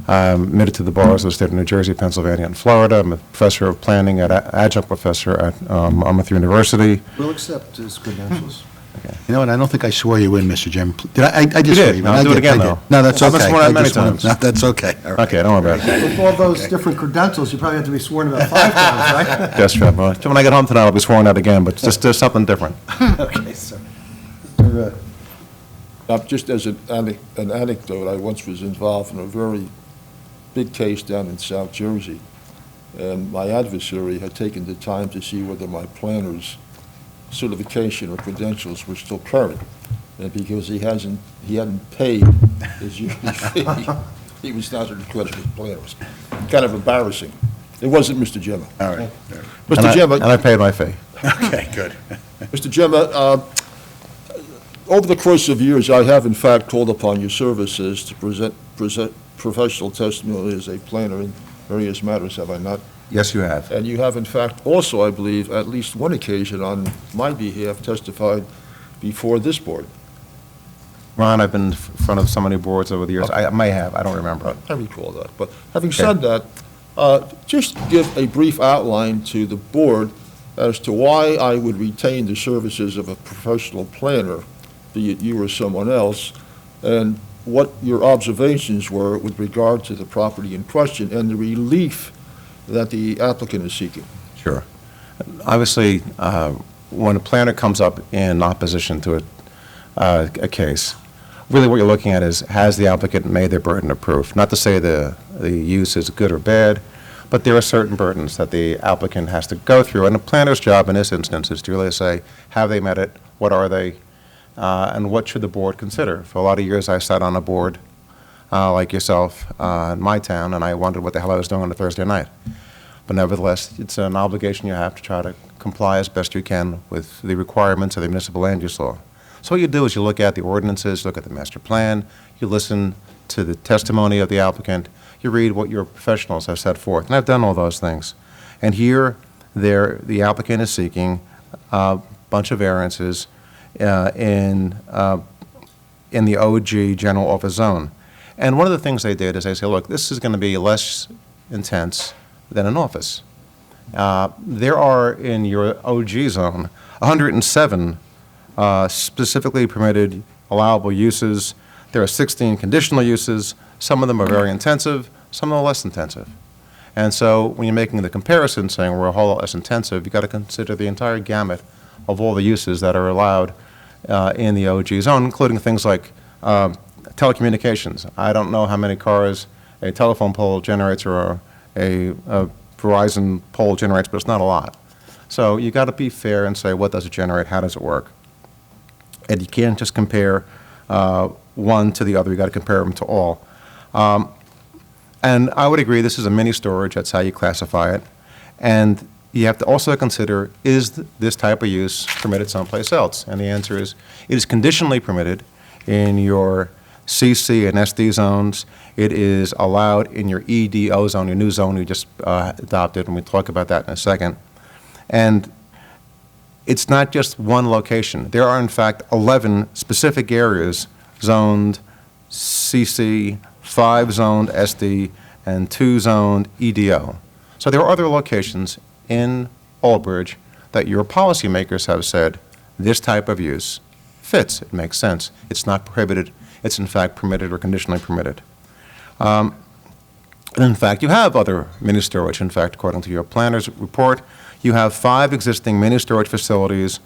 I'm admitted to the bars of the state of New Jersey, Pennsylvania, and Florida. I'm a professor of planning, adjunct professor at Monmouth University. We'll accept his credentials. You know what, I don't think I swore you in, Mr. Chairman. Did I? I did swear did. you in. I'll I do it did, again, I did. though. No, that's I've been okay. sworn in I many just wanted- times. no, That's okay. All right. Okay, don't worry about it. With all those different credentials, you probably have to be sworn about 5 times, right? Yes, Trev. Well, when I get home tonight, I'll be sworn out again, but just something different. Okay, sir. Mr. Just as an anecdote, I once was involved in a very big case down in South Jersey, and my adversary had taken the time to see whether my planner's certification or credentials were still current. And because he hadn't paid his yearly fee, he was not in the credit of planners. Kind of embarrassing. It wasn't Mr. Gemma. All right. Mr. Gemma. And I paid my fee. Okay, good. Mr. Gemma, over the course of years, I have in fact called upon your services to present professional testimony as a planner in various matters, have I not? Yes, you have. And you have in fact also, I believe, at least one occasion on my behalf testified before this board. Ron, I've been in front of so many boards over the years. I may have, I don't remember. I recall that. But having said that, just give a brief outline to the board as to why I would retain the services of a professional planner, be it you or someone else, and what your observations were with regard to the property in question and the relief that the applicant is seeking. Sure. Obviously, when a planner comes up in opposition to a case, really what you're looking at is, has the applicant made their burden of proof? Not to say the use is good or bad, but there are certain burdens that the applicant has to go through. And the planner's job in this instance is to really say, have they met it? What are they? And what should the board consider? For a lot of years, I sat on a board like yourself in my town, and I wondered what the hell I was doing on a Thursday night. But nevertheless, it's an obligation you have to try to comply as best you can with the requirements of the municipal land use law. So what you do is you look at the ordinances, look at the master plan, you listen to the testimony of the applicant, you read what your professionals have set forth. And I've done all those things. And here, the applicant is seeking a bunch of variances in the OG general office zone. And one of the things they did is they say, look, this is going to be less intense than an office. There are in your OG zone 107 specifically permitted allowable uses. There are 16 conditional uses. Some of them are very intensive, some are less intensive. And so when you're making the comparison, saying we're a whole lot less intensive, you've got to consider the entire gamut of all the uses that are allowed in the OG zone, including things like telecommunications. I don't know how many cars a telephone pole generates or a Verizon pole generates, but it's not a lot. So you got to be fair and say, what does it generate? How does it work? And you can't just compare one to the other. You got to compare them to all. And I would agree this is a mini storage. That's how you classify it. And you have to also consider, is this type of use permitted someplace else? And the answer is, it is conditionally permitted in your CC and SD zones. It is allowed in your EDO zone, your new zone you just adopted, and we'll talk about that in a second. And it's not just one location. There are, in fact, 11 specific areas zoned CC, 5 zoned SD, and 2 zoned EDO. So there are other locations in Aldbridge that your policymakers have said this type of use fits. It makes sense. It's not prohibited. It's, in fact, permitted or conditionally permitted. And in fact, you have other mini storage. In fact, according to your planner's report, you have 5 existing mini storage facilities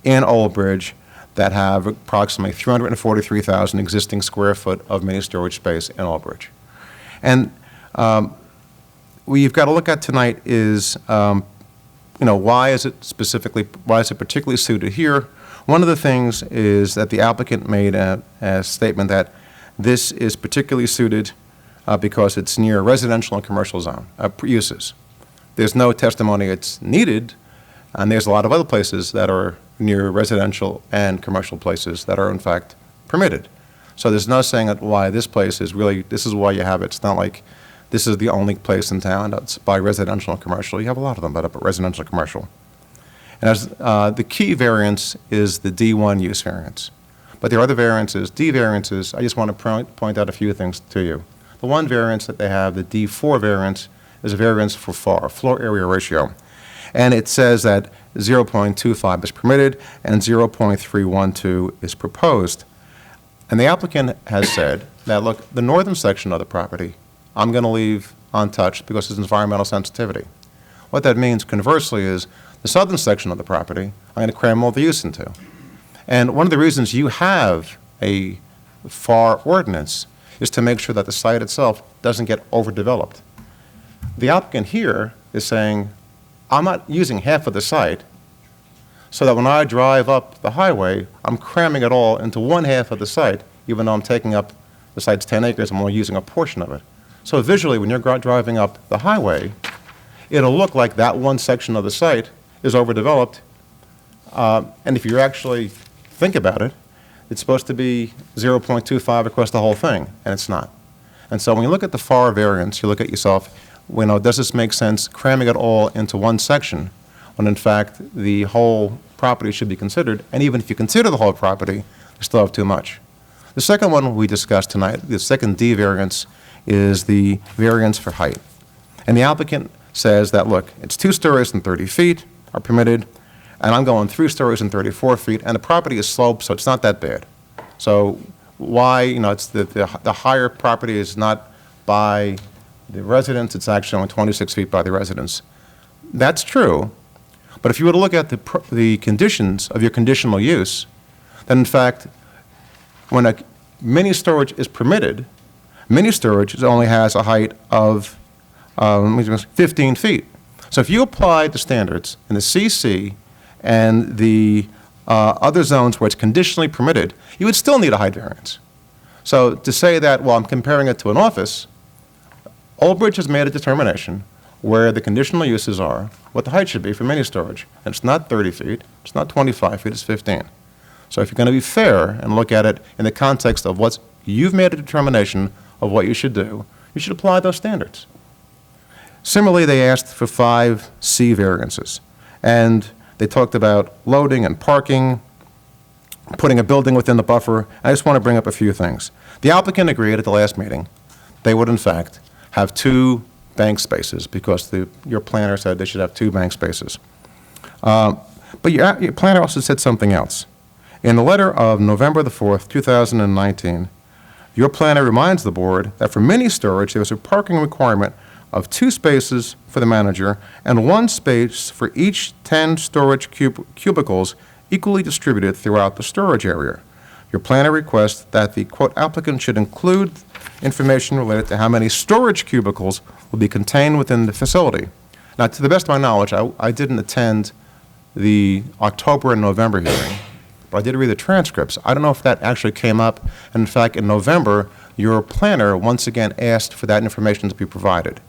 in Aldbridge that have approximately 343,000 existing square foot of mini storage space in Aldbridge. And what you've got to look at tonight is, why is it particularly suited here? One of the things is that the applicant made a statement that this is particularly suited because it's near residential and commercial zone uses. There's no testimony it's needed, and there's a lot of other places that are near residential and commercial places that are in fact permitted. So there's no saying that why this place is really, this is why you have it. It's not like this is the only place in town that's by residential and commercial. You have a lot of them, but up at residential and commercial. And as the key variance is the D1 use variance. But there are other variances, D variances. I just want to point out a few things to you. The one variance that they have, the D4 variance, is a variance for FAR, floor area ratio. And it says that 0.25 is permitted and 0.312 is proposed. And the applicant has said that, look, the northern section of the property, I'm going to leave untouched because it's environmental sensitivity. What that means, conversely, is the southern section of the property, I'm going to cram all the use into. And one of the reasons you have a FAR ordinance is to make sure that the site itself doesn't get overdeveloped. The applicant here is saying, I'm not using half of the site, so that when I drive up the highway, I'm cramming it all into one half of the site, even though I'm taking up the site's 10 acres, I'm only using a portion of it. So visually, when you're driving up the highway, it'll look like that one section of the site is overdeveloped. And if you actually think about it, it's supposed to be 0.25 across the whole thing, and it's not. And so when you look at the FAR variance, you look at yourself, does this make sense cramming it all into one section, when in fact the whole property should be considered, and even if you consider the whole property, you still have too much. The second one we discussed tonight, the second D variance, is the variance for height. And the applicant says that, look, it's 2 stories and 30 feet are permitted, and I'm going 3 stories and 34 feet, and the property is sloped, so it's not that bad. So why, it's the higher property is not by the residence, it's actually only 26 feet by the residence. That's true, but if you were to look at the conditions of your conditional use, then in fact, when a mini storage is permitted, mini storage only has a height of 15 feet. So if you apply the standards in the CC and the other zones where it's conditionally permitted, you would still need a height variance. So to say that, well, I'm comparing it to an office, Old Bridge has made a determination where the conditional uses are, what the height should be for mini storage. And it's not 30 feet, it's not 25 feet, it's 15. So if you're going to be fair and look at it in the context of you've made a determination of what you should do, you should apply those standards. Similarly, they asked for 5 C variances. And they talked about loading and parking, putting a building within the buffer. I just want to bring up a few things. The applicant agreed at the last meeting they would, in fact, have 2 bank spaces because your planner said they should have 2 bank spaces. But your planner also said something else. In the letter of November the 4th, 2019, your planner reminds the board that for mini storage, there was a parking requirement of 2 spaces for the manager and 1 space for each 10 storage cubicles equally distributed throughout the storage area. Your planner requests that the, quote, applicant should include information related to how many storage cubicles will be contained within the facility. Now, to the best of my knowledge, I didn't attend the October and November hearing, but I did read the transcripts. I don't know if that actually came up. And in fact, in November, your planner once again asked for that information to be provided.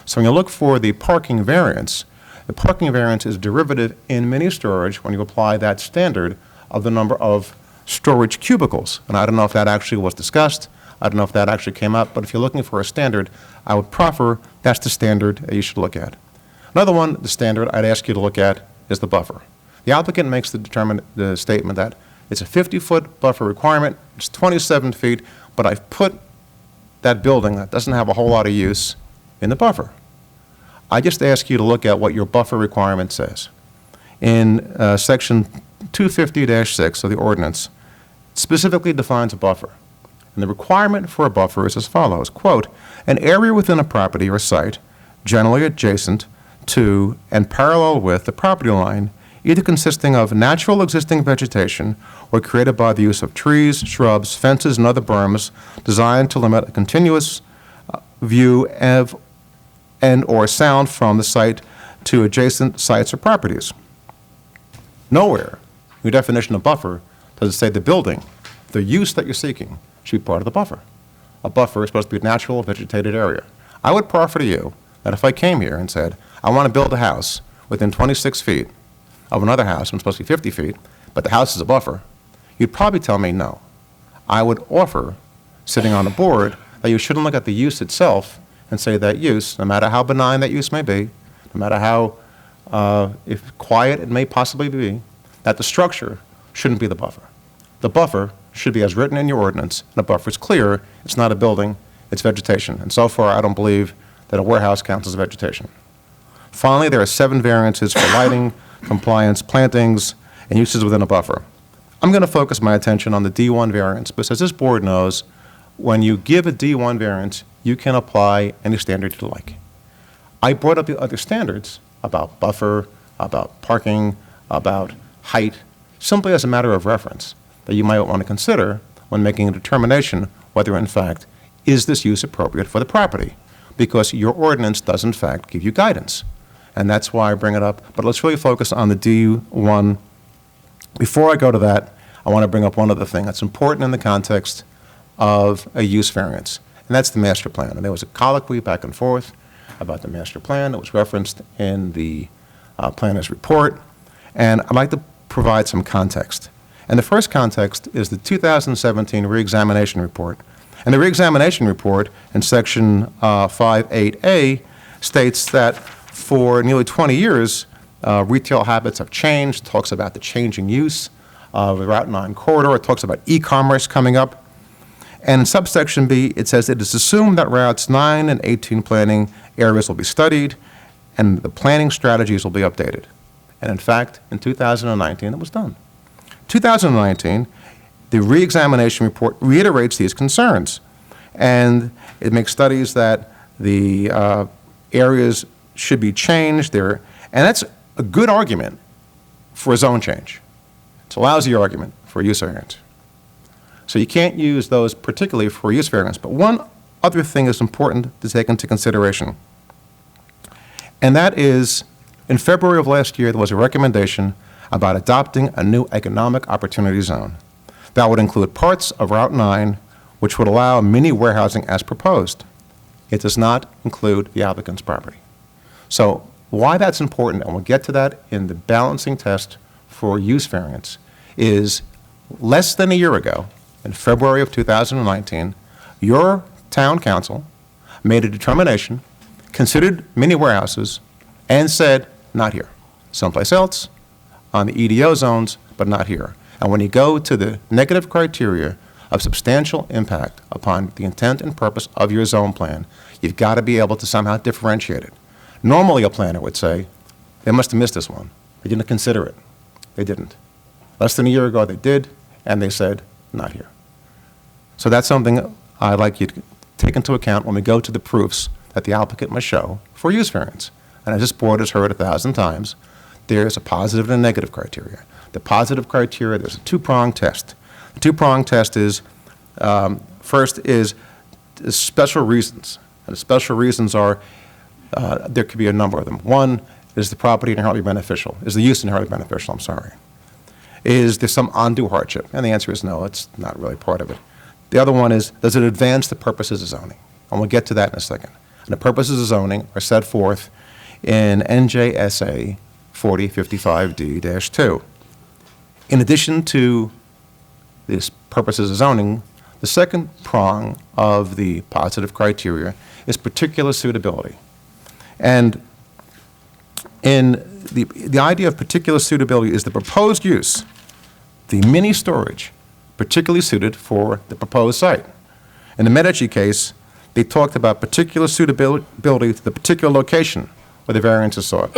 So when you look for the parking variance is derivative in mini storage when you apply that standard of the number of storage cubicles. And I don't know if that actually was discussed. I don't know if that actually came up. But if you're looking for a standard, I would proffer that's the standard that you should look at. Another one, the standard I'd ask you to look at is the buffer. The applicant makes the statement that it's a 50-foot buffer requirement, it's 27 feet, but I've put that building that doesn't have a whole lot of use in the buffer. I just ask you to look at what your buffer requirement says. In section 250-6 of the ordinance, it specifically defines a buffer. And the requirement for a buffer is as follows, quote, an area within a property or site generally adjacent to and parallel with the property line, either consisting of natural existing vegetation or created by the use of trees, shrubs, fences, and other berms designed to limit a continuous view of and or sound from the site to adjacent sites or properties. Nowhere in your definition of buffer does it say the building, the use that you're seeking, should be part of the buffer. A buffer is supposed to be a natural vegetated area. I would proffer to you that if I came here and said, I want to build a house within 26 feet of another house, and it's supposed to be 50 feet, but the house is a buffer, you'd probably tell me no. I would offer, sitting on the board, that you shouldn't look at the use itself and say that use, no matter how benign that use may be, no matter how if quiet it may possibly be, that the structure shouldn't be the buffer. The buffer should be as written in your ordinance, and a buffer is clear, it's not a building, it's vegetation. And so far, I don't believe that a warehouse counts as vegetation. Finally, there are 7 variances for lighting, compliance, plantings, and uses within a buffer. I'm going to focus my attention on the D1 variance, because as this board knows, when you give a D1 variance, you can apply any standard you like. I brought up the other standards about buffer, about parking, about height, simply as a matter of reference that you might want to consider when making a determination whether, in fact, is this use appropriate for the property, because your ordinance does, in fact, give you guidance. And that's why I bring it up. But let's really focus on the D1. Before I go to that, I want to bring up one other thing that's important in the context of a use variance, and that's the master plan. And there was a colloquy back and forth about the master plan that was referenced in the planner's report, and I'd like to provide some context. And the first context is the 2017 reexamination report. And the reexamination report in section 5.8a states that for nearly 20 years, retail habits have changed, talks about the changing use of the Route 9 corridor, it talks about e-commerce coming up. And in subsection B, it says it is assumed that routes 9 and 18 planning areas will be studied and the planning strategies will be updated. And in fact, in 2019, it was done. 2019, the reexamination report reiterates these concerns. And it makes studies that the areas should be changed there. And that's a good argument for a zone change. It's a lousy argument for a use variance. So you can't use those particularly for use variance. But one other thing is important to take into consideration. And that is, in February of last year, there was a recommendation about adopting a new economic opportunity zone. That would include parts of Route 9, which would allow mini warehousing as proposed. It does not include the applicant's property. So why that's important, and we'll get to that in the balancing test for use variance, is less than a year ago, in February of 2019, your town council made a determination, considered mini warehouses, and said, not here. Someplace else, on the EDO zones, but not here. And when you go to the negative criteria of substantial impact upon the intent and purpose of your zone plan, you've got to be able to somehow differentiate it. Normally, a planner would say, they must have missed this one. They didn't consider it. They didn't. Less than a year ago, they did, and they said, not here. So that's something I'd like you to take into account when we go to the proofs that the applicant must show for use variance. And as this board has heard 1,000 times, there's a positive and a negative criteria. The positive criteria, there's a two-pronged test. The two-pronged test is, first is special reasons. And the special reasons are, there could be a number of them. One, is the property inherently beneficial? Is the use inherently beneficial? I'm sorry. Is there some undue hardship? And the answer is no, it's not really part of it. The other one is, does it advance the purposes of zoning? And we'll get to that in a second. And the purposes of zoning are set forth in NJSA 4055D-2. In addition to these purposes of zoning, the second prong of the positive criteria is particular suitability. And in the idea of particular suitability is the proposed use, the mini storage, particularly suited for the proposed site. In the Medici case, they talked about particular suitability to the particular location where the variance is sought.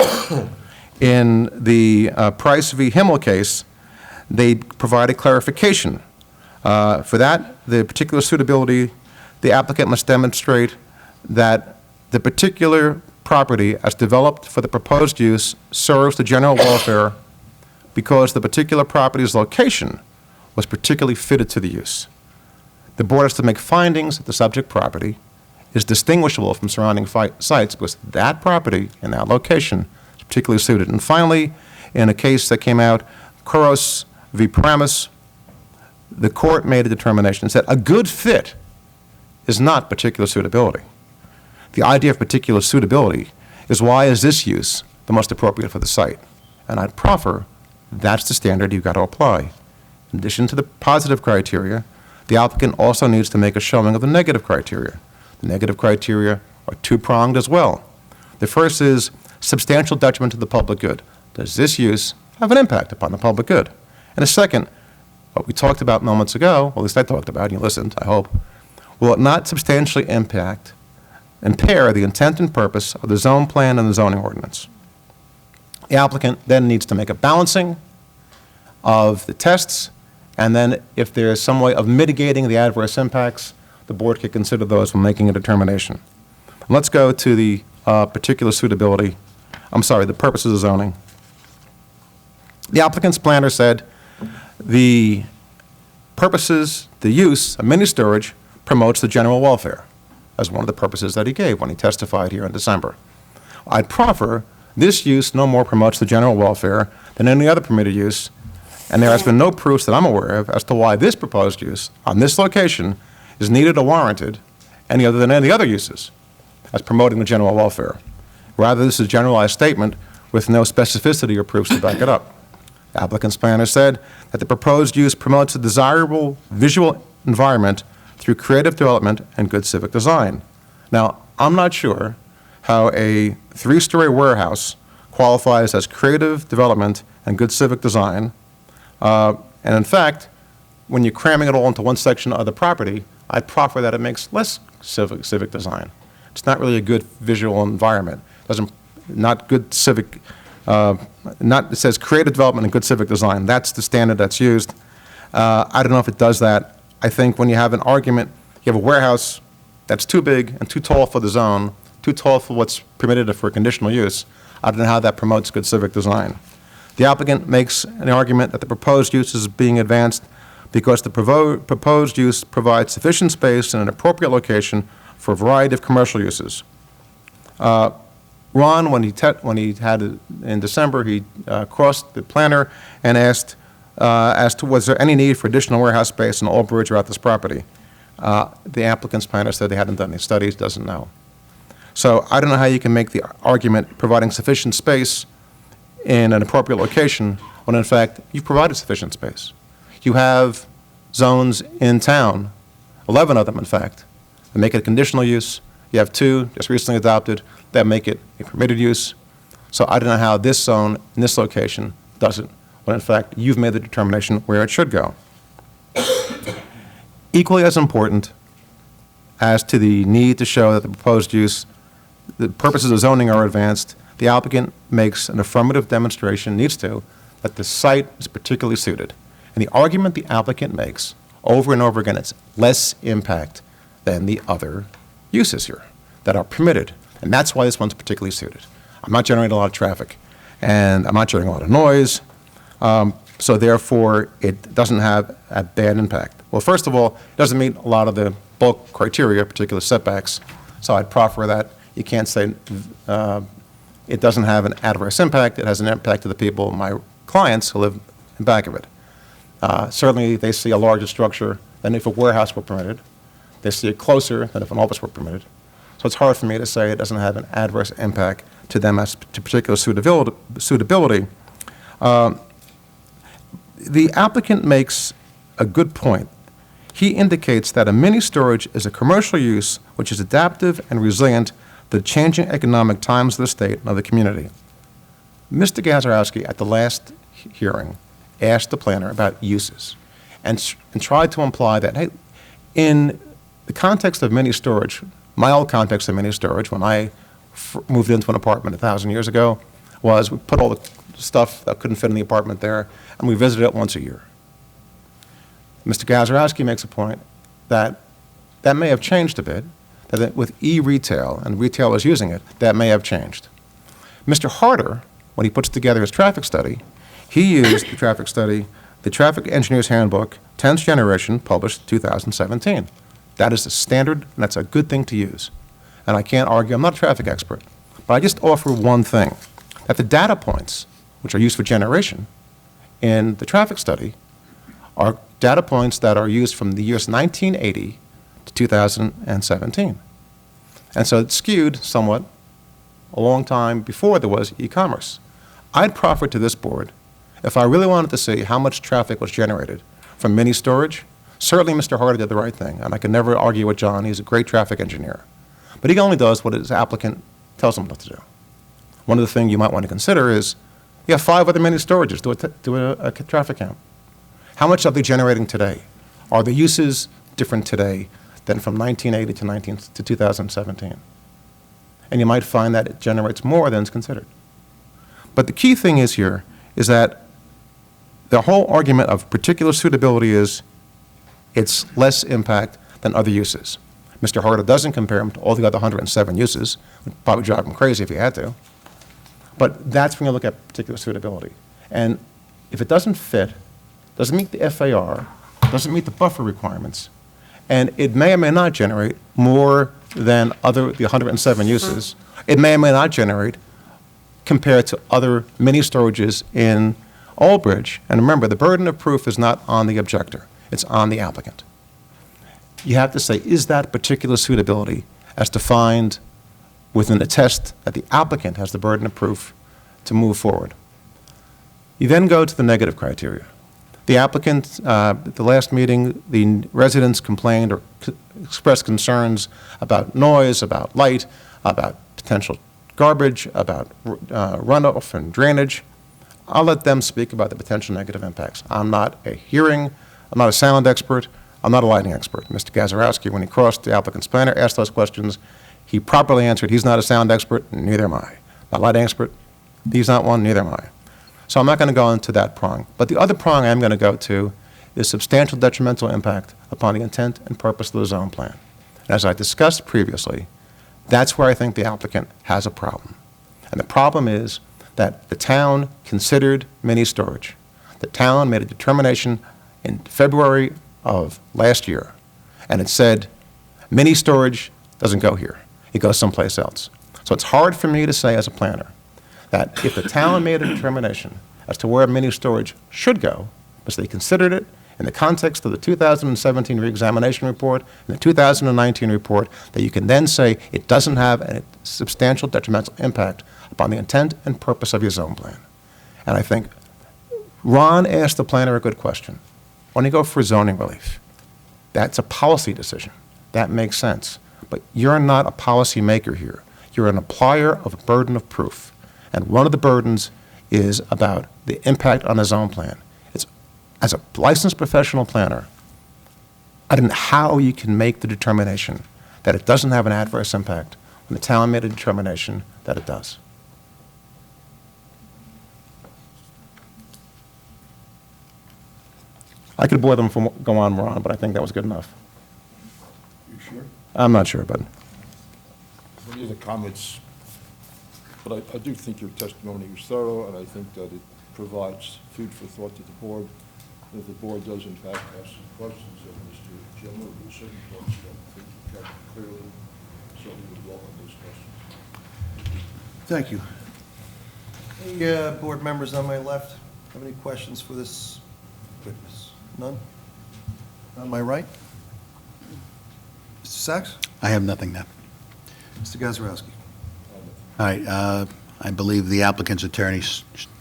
In the Price v. Himmel case, they provided clarification. For that, the particular suitability, the applicant must demonstrate that the particular property as developed for the proposed use serves the general welfare because the particular property's location was particularly fitted to the use. The board has to make findings that the subject property is distinguishable from surrounding sites because that property in that location is particularly suited. And finally, in a case that came out, Kuros v. Paramus, the court made a determination and said a good fit is not particular suitability. The idea of particular suitability is why is this use the most appropriate for the site? And I'd proffer that's the standard you've got to apply. In addition to the positive criteria, the applicant also needs to make a showing of the negative criteria. The negative criteria are two-pronged as well. The first is substantial detriment to the public good. Does this use have an impact upon the public good? And the second, what we talked about moments ago, or at least I talked about, and you listened, I hope, will it not substantially impact impair the intent and purpose of the zone plan and the zoning ordinance. The applicant then needs to make a balancing of the tests, and then if there is some way of mitigating the adverse impacts, the board could consider those when making a determination. Let's go to the particular suitability, the purposes of zoning. The applicant's planner said the purposes, the use of mini storage promotes the general welfare as one of the purposes that he gave when he testified here in December. I'd proffer this use no more promotes the general welfare than any other permitted use, and there has been no proofs that I'm aware of as to why this proposed use on this location is needed or warranted any other than any other uses as promoting the general welfare. Rather, this is a generalized statement with no specificity or proofs to back it up. The applicant's planner said that the proposed use promotes a desirable visual environment through creative development and good civic design. Now, I'm not sure how a 3-story warehouse qualifies as creative development and good civic design. And in fact, when you're cramming it all into one section of the property, I'd proffer that it makes less civic design. It's not really a good visual environment. Not good civic, it says creative development and good civic design. That's the standard that's used. I don't know if it does that. I think when you have an argument, you have a warehouse that's too big and too tall for the zone, too tall for what's permitted for conditional use. I don't know how that promotes good civic design. The applicant makes an argument that the proposed use is being advanced because the proposed use provides sufficient space in an appropriate location for a variety of commercial uses. Ron, when he had it in December, he crossed the planner and asked as to was there any need for additional warehouse space in Old Bridge or at this property. The applicant's planner said they hadn't done any studies, doesn't know. So I don't know how you can make the argument providing sufficient space in an appropriate location when in fact you've provided sufficient space. You have zones in town, 11 of them in fact, that make it a conditional use. You have 2 just recently adopted that make it a permitted use. So I don't know how this zone in this location does it when in fact you've made the determination where it should go. Equally as important as to the need to show that the proposed use, the purposes of zoning are advanced, the applicant makes an affirmative demonstration, needs to, that the site is particularly suited. And the argument the applicant makes over and over again, it's less impact than the other uses here that are permitted. And that's why this one's particularly suited. I'm not generating a lot of traffic, and I'm not generating a lot of noise, so therefore it doesn't have a bad impact. Well, first of all, it doesn't meet a lot of the bulk criteria, particular setbacks, so I'd proffer that. You can't say it doesn't have an adverse impact. It has an impact to the people, my clients, who live in back of it. Certainly, they see a larger structure than if a warehouse were permitted. They see it closer than if an office were permitted. So it's hard for me to say it doesn't have an adverse impact to them as to particular suitability. The applicant makes a good point. He indicates that a mini storage is a commercial use which is adaptive and resilient to the changing economic times of the state and of the community. Mr. Gazarovski, at the last hearing, asked the planner about uses and tried to imply that, hey, in the context of mini storage, my old context of mini storage, when I moved into an apartment 1,000 years ago, was we put all the stuff that couldn't fit in the apartment there, and we visited it once a year. Mr. Gazarovski makes a point that that may have changed a bit, that with e-retail and retailers using it, that may have changed. Mr. Harder, when he puts together his traffic study, he used the traffic study, the Traffic Engineer's Handbook, 10th generation, published 2017. That is the standard, and that's a good thing to use. And I can't argue, I'm not a traffic expert, but I just offer one thing, that the data points, which are used for generation in the traffic study, are data points that are used from the years 1980 to 2017. And so it's skewed somewhat a long time before there was e-commerce. I'd proffer to this board, if I really wanted to see how much traffic was generated from mini storage, certainly Mr. Harder did the right thing, and I can never argue with John. He's a great traffic engineer. But he only does what his applicant tells him what to do. One of the things you might want to consider is you have 5 other mini storages. Do a traffic count. How much are they generating today? Are the uses different today than from 1980 to 2017? and you might find that it generates more than is considered. But the key thing is here is that the whole argument of particular suitability is it's less impact than other uses. Mr. Harder doesn't compare them to all the other 107 uses. Would probably drive him crazy if he had to. But that's when you look at particular suitability. And if it doesn't fit, doesn't meet the FAR, doesn't meet the buffer requirements, and it may or may not generate more than the 107 uses, it may or may not generate compared to other mini storages in Aldbridge. And remember, the burden of proof is not on the objector, it's on the applicant. You have to say, is that particular suitability as defined within the test that the applicant has the burden of proof to move forward? You then go to the negative criteria. The applicant, at the last meeting, the residents complained or expressed concerns about noise, about light, about potential garbage, about runoff and drainage. I'll let them speak about the potential negative impacts. I'm not a sound expert, I'm not a lighting expert. Mr. Gazarovski, when he crossed the applicant's planner, asked those questions, he properly answered, he's not a sound expert, neither am I. Not a lighting expert, he's not one, neither am I. So I'm not going to go into that prong. But the other prong I'm going to go to is substantial detrimental impact upon the intent and purpose of the zone plan. And as I discussed previously, that's where I think the applicant has a problem. And the problem is that the town considered mini storage. The town made a determination in February of last year, and it said mini storage doesn't go here. It goes someplace else. So it's hard for me to say as a planner that if the town made a determination as to where mini storage should go, because they considered it in the context of the 2017 reexamination report and the 2019 report, that you can then say it doesn't have a substantial detrimental impact upon the intent and purpose of your zone plan. And I think Ron asked the planner a good question. When you go for zoning relief, that's a policy decision. That makes sense. But you're not a policy maker here. You're an applier of a burden of proof. And one of the burdens is about the impact on the zone plan. It's, as a licensed professional planner, I don't know how you can make the determination that it doesn't have an adverse impact when the town made a determination that it does. I could bore them from go on, Ron, but I think that was good enough. You sure? I'm not sure, but Any other comments? But I do think your testimony was thorough, and I think that it provides food for thought to the board. And if the board does in fact have some questions of Mr. Gilmer, or certain points you don't think you covered clearly, so we would welcome those questions. Thank you. Any board members on my left have any questions for this witness? None? On my right? Mr. Sachs? I have nothing now. Mr. Gazarovski? All right, I believe the applicant's attorney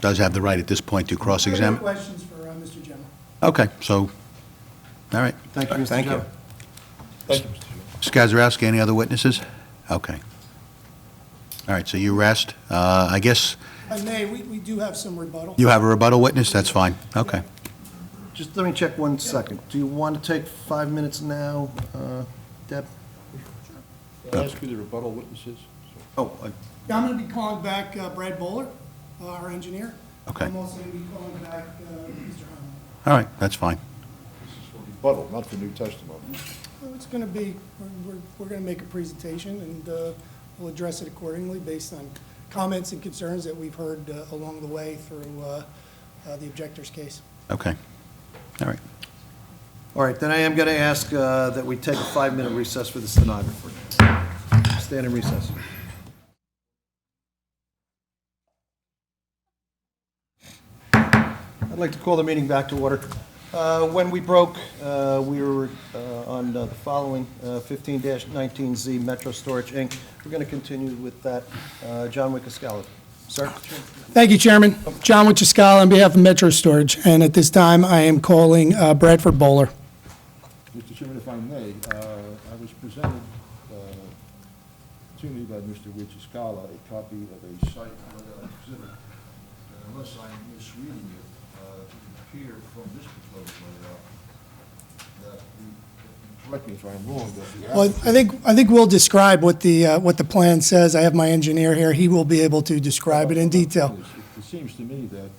does have the right at this point to cross-examine. I have no questions for Mr. Gemma. Okay, so, all right. Thank you, Mr. Thank you. Joe. Thank you, Mr. Chairman. Mr. Gazarovski, any other witnesses? Okay. All right, so you rest. I guess If I may, we do have some rebuttal. you have a rebuttal witness? That's fine. Okay. Just let me check 1 second. Do you want to take 5 minutes now, Deb? Can I ask who the rebuttal witness is? Oh, Yeah, I'm going to be calling back Brad Bowler, our engineer. Okay. I'm also going to be calling back Mr. Hunt. All right, that's fine. This is for rebuttal, not for new testimony. Well, it's going to be, we're going to make a presentation, and we'll address it accordingly based on comments and concerns that we've heard along the way through the objector's case. Okay. All right. all right, then I am going to ask that we take a 5-minute recess for the stenographer. Stand in recess. I'd like to call the meeting back to order. When we broke, we were on the following 15-19Z Metro Storage, Inc. We're going to continue with that. John Wicascala. Sir? Thank you, Chairman. John Wichiscala on behalf of Metro Storage, and at this time, I am calling Bradford Bowler. Mr. Chairman, if I may, I was presented to me by Mr. Wichiscala a copy of a site exhibit. Unless I'm misreading it, it would appear from this proposed layout that the correct me if I'm wrong, but the Well, I think we'll describe what the plan says. I have my engineer here. He will be able to describe it in detail. It seems to me that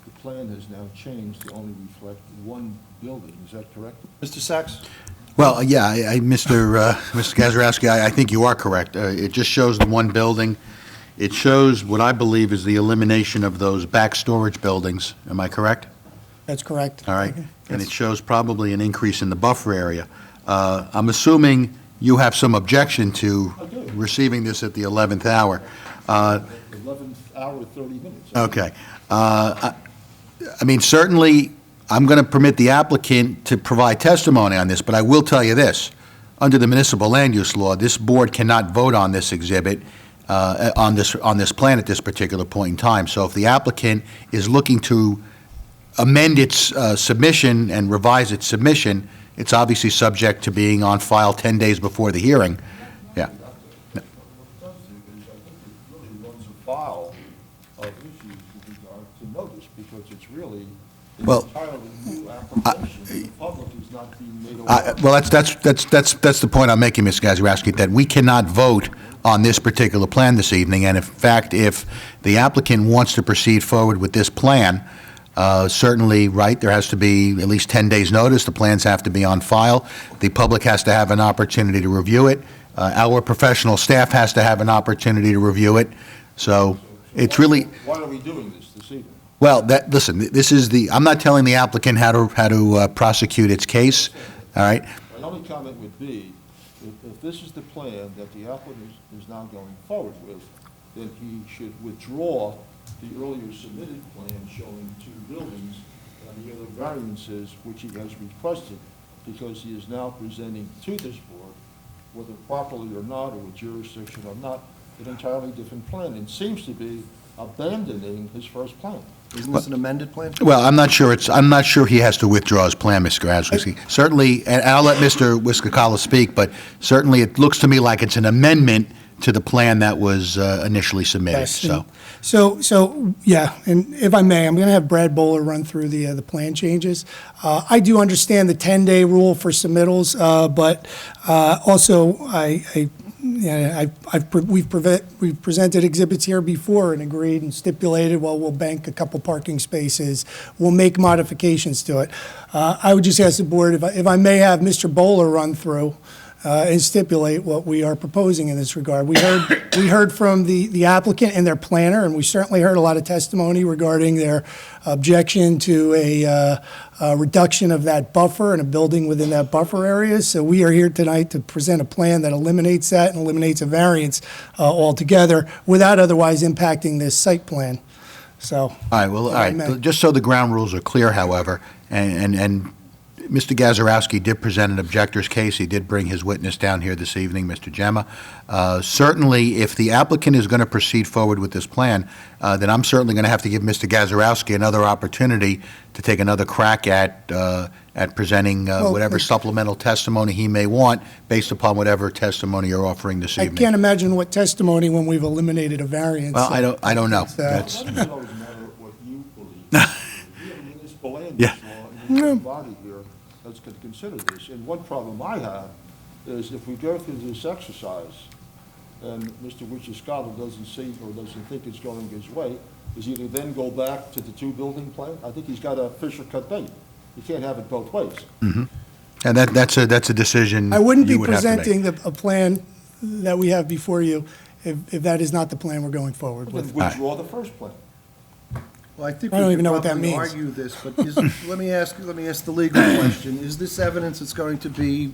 the plan has now changed to only reflect one building. Is that correct? Mr. Sachs? Well, yeah, Mr. Gazarovski, I think you are correct. It just shows the one building. It shows what I believe is the elimination of those back storage buildings. Am I correct? That's correct. All right. And it shows probably an increase in the buffer area. I'm assuming you have some objection to I do. receiving this at the 11th hour. 11th hour, 30 minutes. Okay. I mean, certainly, I'm going to permit the applicant to provide testimony on this, but I will tell you this. Under the municipal land use law, this board cannot vote on this exhibit, on this plan at this particular point in time. So if the applicant is looking to amend its submission and revise its submission, it's obviously subject to being on file 10 days before the hearing. Yeah. What it does do is, I think it really runs afoul of issues with regard to notice, because it's really an Well, entirely new application. The public is not being made aware. Well, that's the point I'm making, Ms. Gazarovski, that we cannot vote on this particular plan this evening, and in fact, if the applicant wants to proceed forward with this plan, certainly, right, there has to be at least 10 days' notice, the plans have to be on file, the public has to have an opportunity to review it, our professional staff has to have an opportunity to review it, so it's really... Why are we doing this evening? Well, listen, this is I'm not telling the applicant how to prosecute its case, all right? My only comment would be, if this is the plan that the applicant is now going forward with, then he should withdraw the earlier submitted plan showing two buildings and the other variances which he has requested, because he is now presenting to this board, whether properly or not, or with jurisdiction or not, an entirely different plan, and seems to be abandoning his first plan. Isn't this an amended plan? Well, I'm not sure he has to withdraw his plan, Mr. Gazarovski. Certainly, and I'll let Mr. Wiscacala speak, but certainly it looks to me like it's an amendment to the plan that was initially submitted, Yes, so. So, yeah, and if I may, I'm going to have Brad Bowler run through the plan changes. I do understand the 10-day rule for submittals, but also we've presented exhibits here before and agreed and stipulated, well, we'll bank a couple parking spaces, we'll make modifications to it. I would just ask the board, if I may have Mr. Bowler run through and stipulate what we are proposing in this regard. We heard from the applicant and their planner, and we certainly heard a lot of testimony regarding their objection to a reduction of that buffer and a building within that buffer area. So we are here tonight to present a plan that eliminates that and eliminates a variance altogether without otherwise impacting this site plan. So. All right, well, all right, just so the ground rules are clear, however, and Mr. Gazarovski did present an objector's case. He did bring his witness down here this evening, Mr. Gemma. Certainly, if the applicant is going to proceed forward with this plan, then I'm certainly going to have to give Mr. Gazarovski another opportunity to take another crack at presenting whatever supplemental testimony he may want based upon whatever testimony you're offering this I evening. can't imagine what testimony when we've eliminated a variance. Well, I don't know. That's, It doesn't always matter what you believe. We have a municipal land use law, and there's a body here that's going to consider this. And one problem I have is if we go through this exercise and Mr. Wiscacala doesn't see or doesn't think it's going his way, is he to then go back to the two-building plan? I think he's got a fish or cut bait. You can't have it both ways. And that's a decision I wouldn't be you would have to make. presenting a plan that we have before you if that is not the plan we're going forward Then with. withdraw the first plan. Well, I think I don't we even could know what that probably means. argue this, but let me ask the legal question. Is this evidence that's going to be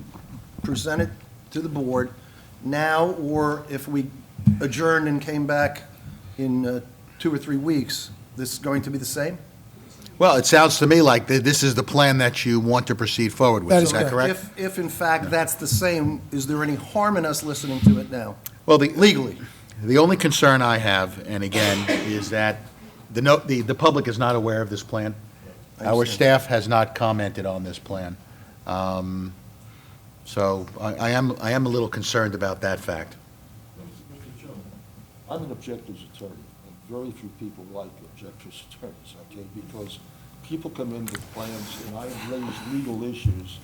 presented to the board now, or if we adjourned and came back in 2 or 3 weeks, this is going to be the same? Well, it sounds to me like this is the plan that you want to proceed forward with. That Is is that correct? If in fact that's the same, is there any harm in us listening to it now, Well, legally? the only concern I have, and again, is that the public is not aware of this plan. Our staff has not commented on this plan. So I am a little concerned about that fact. Mr. Chairman, I'm an objector's attorney, and very few people like objector's attorneys, okay? Because people come in with plans, and I've raised legal issues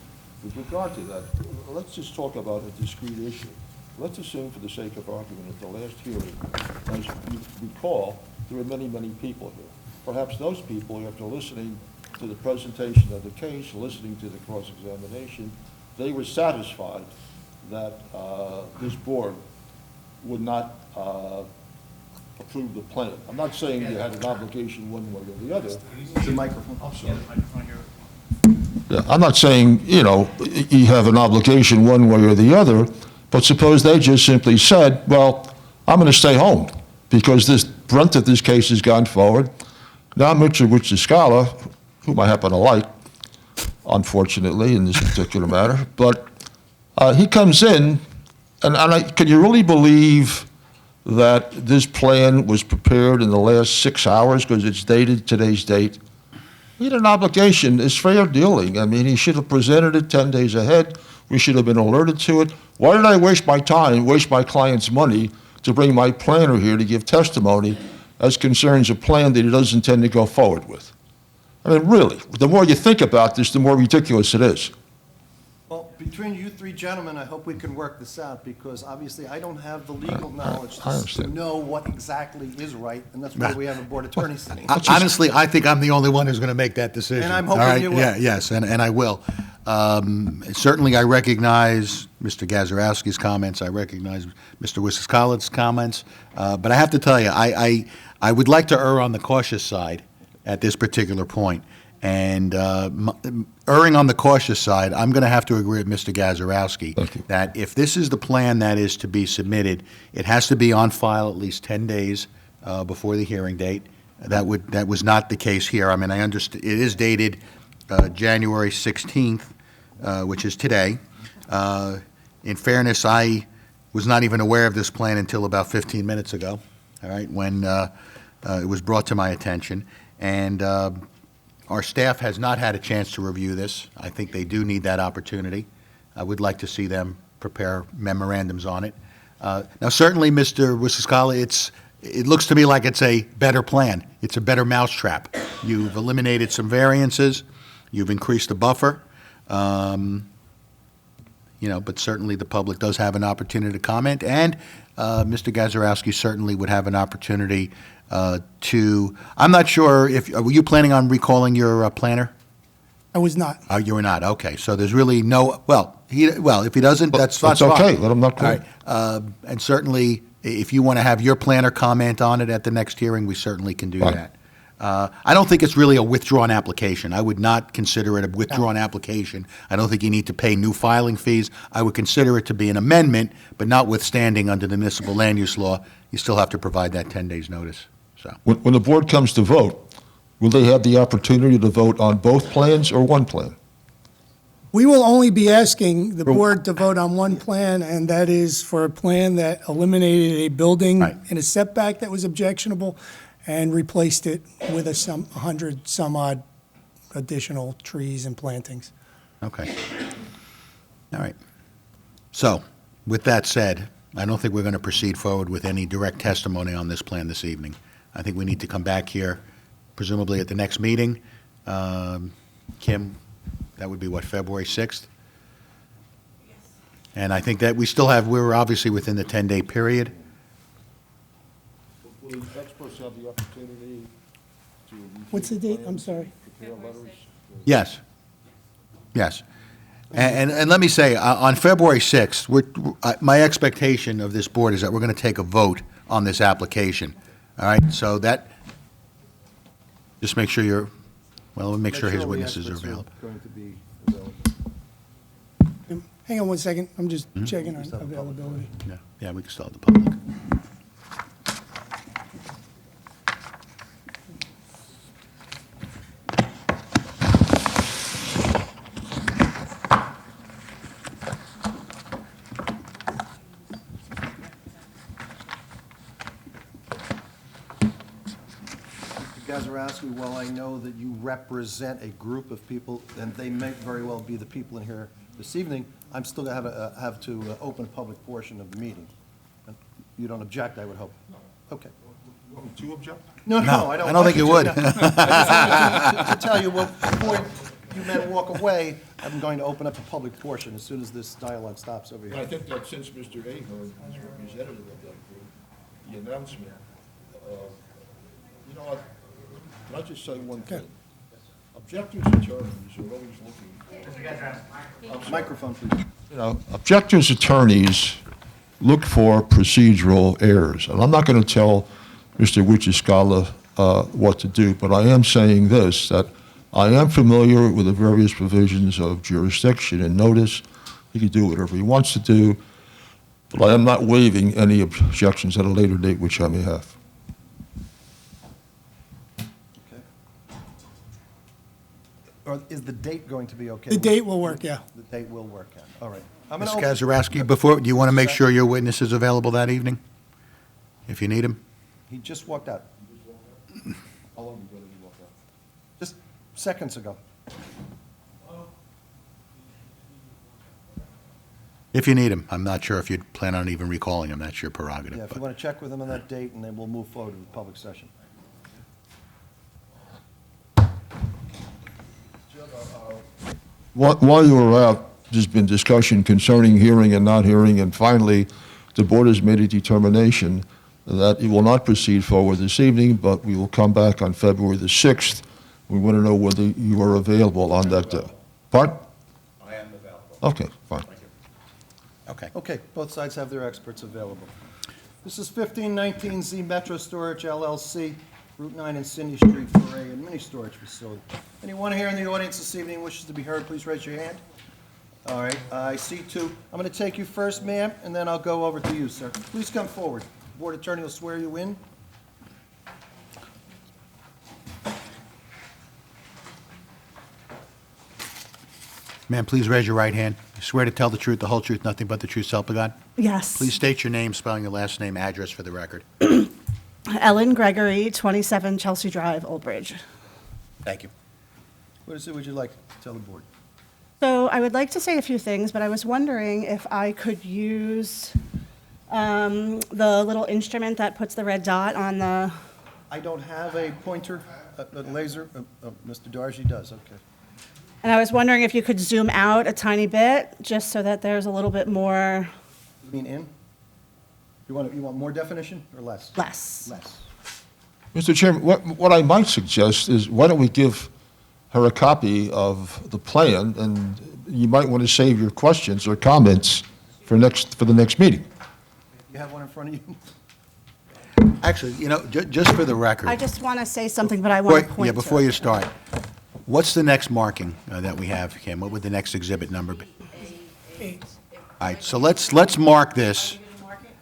With regard to that, let's just talk about a discrete issue. Let's assume for the sake of argument at the last hearing, as you recall, there were many, many people here. Perhaps those people, after listening to the presentation of the case, listening to the cross-examination, they were satisfied that this board would not approve the plan. I'm not saying you had an obligation one way or the other. The microphone. I'm sorry. Yeah, I'm not saying, you know, you have an obligation one way or the other, but suppose they just simply said, well, I'm going to stay home because this brunt of this case has gone forward. Now Mr. Wichiscala, whom I happen to like, unfortunately, in this particular matter, but he comes in, and can you really believe that this plan was prepared in the last 6 hours because it's dated today's date? He had an obligation. It's fair dealing. I mean, he should have presented it 10 days ahead. We should have been alerted to it. Why did I waste my time, waste my client's money to bring my planner here to give testimony as concerns a plan that he doesn't intend to go forward with? I mean, really, the more you think about this, the more ridiculous it is. Well, between you three gentlemen, I hope we can work this out, because obviously I don't have the legal knowledge to know what exactly is right, and that's why we have a board attorney sitting. Honestly, I think I'm the only one who's going to make that decision. And I'm hoping All right? you will. Yeah, yes, and I will. Certainly, I recognize Mr. Gazarovski's comments. I recognize Mr. Wichiscala's comments. But I have to tell you, I would like to err on the cautious side at this particular point. And erring on the cautious side, I'm going to have to agree with Mr. Gazarovski that if this is the plan that is to be submitted, it has to be on file at least 10 days before the hearing date. That was not the case here. I mean, I understand it is dated January 16th, which is today. In fairness, I was not even aware of this plan until about 15 minutes ago, all right, when it was brought to my attention. And our staff has not had a chance to review this. I think they do need that opportunity. I would like to see them prepare memorandums on it. Now, certainly, Mr. Wichiscala, it looks to me like it's a better plan. It's a better mousetrap. You've eliminated some variances. You've increased the buffer. You know, but certainly the public does have an opportunity to comment, and Mr. Gazarovski certainly would have an opportunity to, I'm not sure if, were you planning on recalling your planner? I was not. Oh, you were not, okay. So there's really no, if he doesn't, that's fine. That's okay, let him not All call. right. And certainly, if you want to have your planner comment on it at the next hearing, we certainly can do Right. that. I don't think it's really a withdrawn application. I would not consider it a withdrawn application. I don't think you need to pay new filing fees. I would consider it to be an amendment, but notwithstanding under the municipal land use law, you still have to provide that 10 days' notice, so. When the board comes to vote, will they have the opportunity to vote on both plans or one plan? We will only be asking the board to vote on one plan, and that is for a plan that eliminated a building Right. in a setback that was objectionable and replaced it with 100 some odd additional trees and plantings. Okay. All right. So, with that said, I don't think we're going to proceed forward with any direct testimony on this plan this evening. I think we need to come back here, presumably at the next meeting. Kim, that would be what, February 6th? Yes. And I think that we're obviously within the 10-day period. Will the experts have the opportunity to? What's the date? I'm sorry. Prepare letters? Yes. Yes. And let me say, on February 6th, my expectation of this board is that we're going to take a vote on this application. All right? So that, just make sure we'll make sure his all the witnesses are experts available. Going to be available. Hang on one second. I'm just checking on availability. Yeah, we can still have the public. Gazarovski, while I know that you represent a group of people, and they may very well be the people in here this evening, I'm still going to have to open a public portion of the meeting. You don't object, I would hope? Okay. You want me to object? No, No, I don't. I don't think you would. I just wanted to tell you, well, you men walk away, I'm going to open up the public portion as soon as this dialogue stops over And I here. think that since Mr. Ahern is representative of that group, the announcement, you know what, can I just say one thing? Objectors attorneys are always looking. Microphone, please. You know, objectors attorneys look for procedural errors, and I'm not going to tell Mr. Wuchaskala what to do, but I am saying this, that I am familiar with the various provisions of jurisdiction and notice. He can do whatever he wants to do, but I am not waiving any objections at a later date which I may have. Okay. Or is the date going to be okay? The date will work, yeah. The date will work out, all right. I'm gonna Mr. open- Gazarovski, do you want to make sure your witness is available that evening? If you need him? He just walked out. How long ago did you walk out? Just seconds ago. If you need him. I'm not sure if you'd plan on even recalling him. That's your prerogative. Yeah, if you but- want to check with him on that date, and then we'll move forward to the public session. While you were out, there's been discussion concerning hearing and not hearing, and finally, the board has made a determination that it will not proceed forward this evening, but we will come back on February the 6th. We want to know whether you are available on that day. Pardon? I am available. Okay, fine. Okay. Okay, both sides have their experts available. This is 1519 Z Metro Storage LLC, Route 9 and Cindy Street for a mini storage facility. Anyone here in the audience this evening wishes to be heard, please raise your hand. All right, I see two. I'm going to take you first, ma'am, and then I'll go over to you, sir. Please come forward. Board attorney will swear you in. Ma'am, please raise your right hand. You swear to tell the truth, the whole truth, nothing but the truth, so help you God? Yes. Please state your name, spelling your last name, address for the record. Ellen Gregory, 27 Chelsea Drive, Old Bridge. Thank you. What is it would you like to tell the board? So I would like to say a few things, but I was wondering if I could use the little instrument that puts the red dot on the, I don't have a pointer, a laser. Mr. Dargy does, okay. and I was wondering if you could zoom out a tiny bit, just so that there's a little bit more, You mean in? You want more definition or less? less. Less. Mr. Chairman, what I might suggest is, why don't we give her a copy of the plan, and you might want to save your questions or comments for the next meeting. You have one in front of you? Actually, you know, just for the record. I just want to say something, but I want to point to Yeah, before it. you start, what's the next marking that we have, Kim? What would the next exhibit number be? 8. All right, so let's mark this.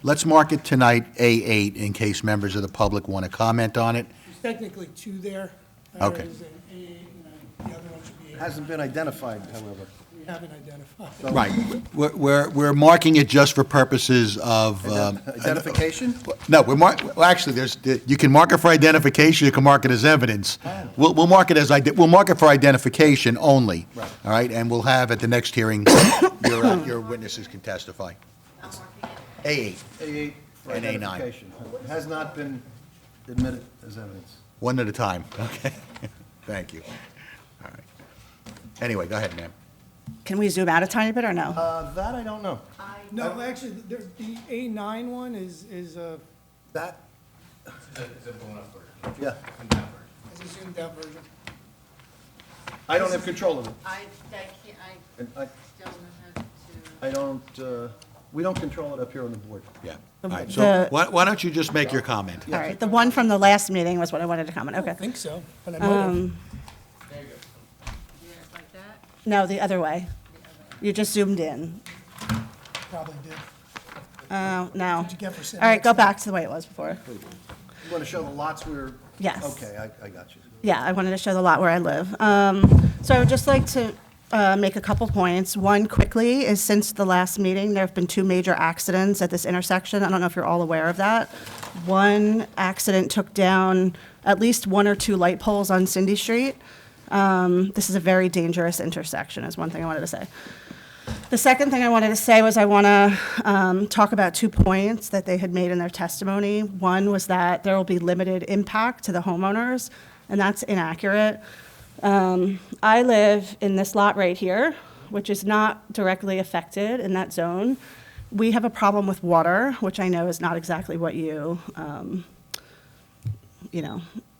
Let's mark it tonight, A8, in case members of the public want to comment on it. There's technically 2 there. Okay. There's an 8, and the other one should be 8. Hasn't been identified, however. We haven't identified. Right. We're marking it just for purposes of... Identification? No, well, actually, you can mark it for identification, you can mark it as evidence. We'll mark it we'll mark it for identification only. Right. All right, and we'll have at the next hearing, your witnesses can testify. A8, A8 for And A9. identification. Has not been admitted as evidence. one at a time, okay? Thank you. All right. Anyway, go ahead, ma'am. Can we zoom out a tiny bit or no? That I don't know. No, actually, the A9 one is That? Yeah. is a zoomed out version. I don't have control of it. I can't, And I don't know how to. I don't, we don't control it up here on the board. Yeah. All right, The- so why don't you just make your comment? All right, the one from the last meeting was what I wanted to comment, I okay. don't think so, but I might have. Yeah, like that? No, the other way. You just zoomed in. Probably did. Oh, no. What'd you get for All sitting right, next go to me? back to the way it was before. You want to show the lots where? Yes. Okay, I got you. Yeah, I wanted to show the lot where I live. So I would just like to make a couple points. One, quickly, is since the last meeting, there have been 2 major accidents at this intersection. I don't know if you're all aware of that. One accident took down at least 1 or 2 light poles on Cindy Street. This is a very dangerous intersection, is one thing I wanted to say. The second thing I wanted to say was I want to talk about 2 points that they had made in their testimony. One was that there will be limited impact to the homeowners, and that's inaccurate. I live in this lot right here, which is not directly affected in that zone. We have a problem with water, which I know is not exactly what you,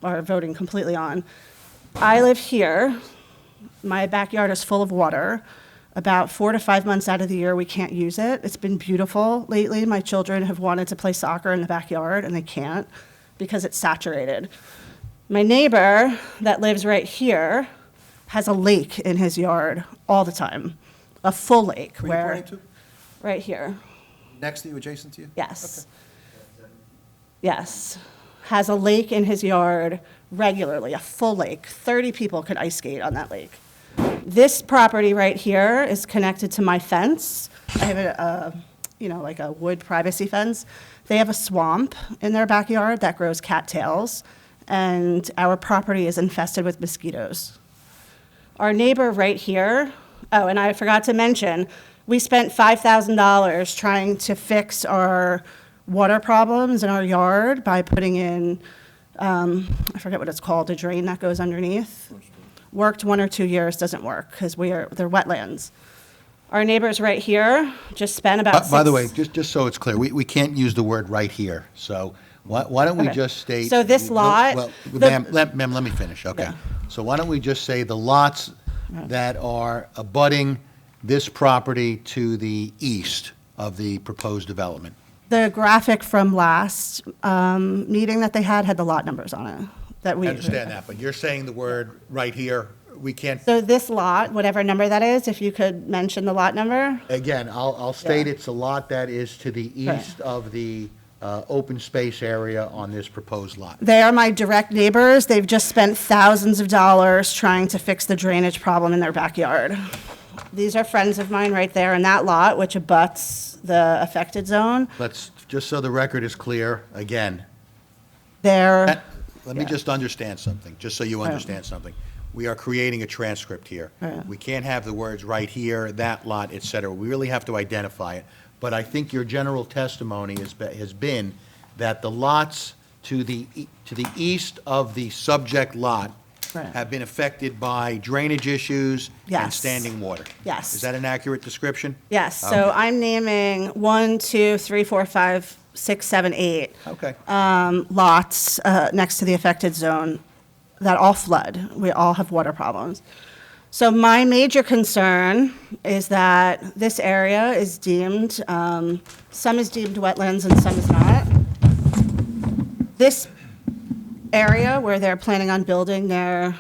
are voting completely on. I live here. My backyard is full of water. About 4 to 5 months out of the year, we can't use it. It's been beautiful lately. My children have wanted to play soccer in the backyard, and they can't because it's saturated. My neighbor that lives right here has a lake in his yard all the time, a full lake. Where are you pointing to? Right here. Next to you, adjacent to you? Yes. Yes. Has a lake in his yard regularly, a full lake. 30 people could ice skate on that lake. This property right here is connected to my fence. I have like a wood privacy fence. They have a swamp in their backyard that grows cattails, and our property is infested with mosquitoes. Our neighbor right here, oh, and I forgot to mention, we spent $5,000 trying to fix our water problems in our yard by putting in, I forget what it's called, a drain that goes underneath. Worked 1 or 2 years, doesn't work, because they're wetlands. Our neighbors right here just spent about By the way, just so it's clear, we can't use the word right here, so why don't we Okay. just state? So this lot- Well, the- ma'am, let me finish, okay. Yeah. So why don't we just say the lots that are abutting this property to the east of the proposed development? The graphic from last meeting that they had the lot numbers on it. That we I understand that, but you're saying the word right here, we can't, So this lot, whatever number that is, if you could mention the lot number? again, I'll state Yeah. it's a lot that is to the east of the open space area on this proposed lot. They are my direct neighbors. They've just spent thousands of dollars trying to fix the drainage problem in their backyard. These are friends of mine right there in that lot, which abuts the affected zone. Let's, just so the record is clear, again, They're, let me Yeah. just understand something, just so you understand something. We are creating a transcript here. Right. We can't have the words right here, that lot, et cetera. We really have to identify it. But I think your general testimony has been that the lots to the east of the subject lot Right. have been affected by drainage issues and Yes. standing water. Yes. Is that an accurate description? yes, so I'm naming 1, 2, 3, 4, 5, 6, 7, 8 Okay. lots next to the affected zone that all flood. We all have water problems. So my major concern is that this area is deemed, some is deemed wetlands and some is not. This area where they're planning on building their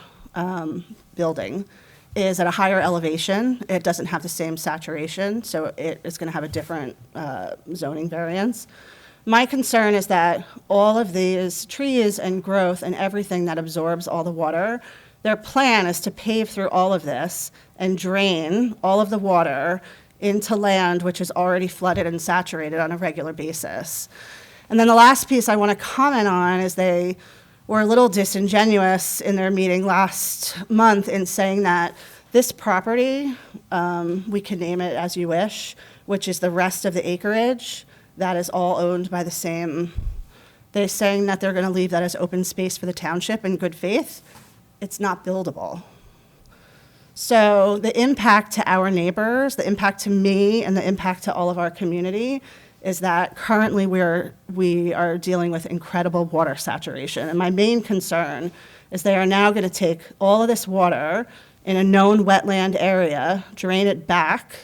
building is at a higher elevation. It doesn't have the same saturation, so it is going to have a different zoning variance. My concern is that all of these trees and growth and everything that absorbs all the water, their plan is to pave through all of this and drain all of the water into land which is already flooded and saturated on a regular basis. And then the last piece I want to comment on is they were a little disingenuous in their meeting last month in saying that this property, we can name it as you wish, which is the rest of the acreage, that is all owned by the same, they're saying that they're going to leave that as open space for the township in good faith. It's not buildable. So the impact to our neighbors, the impact to me, and the impact to all of our community is that currently we are dealing with incredible water saturation. And my main concern is they are now going to take all of this water in a known wetland area, drain it back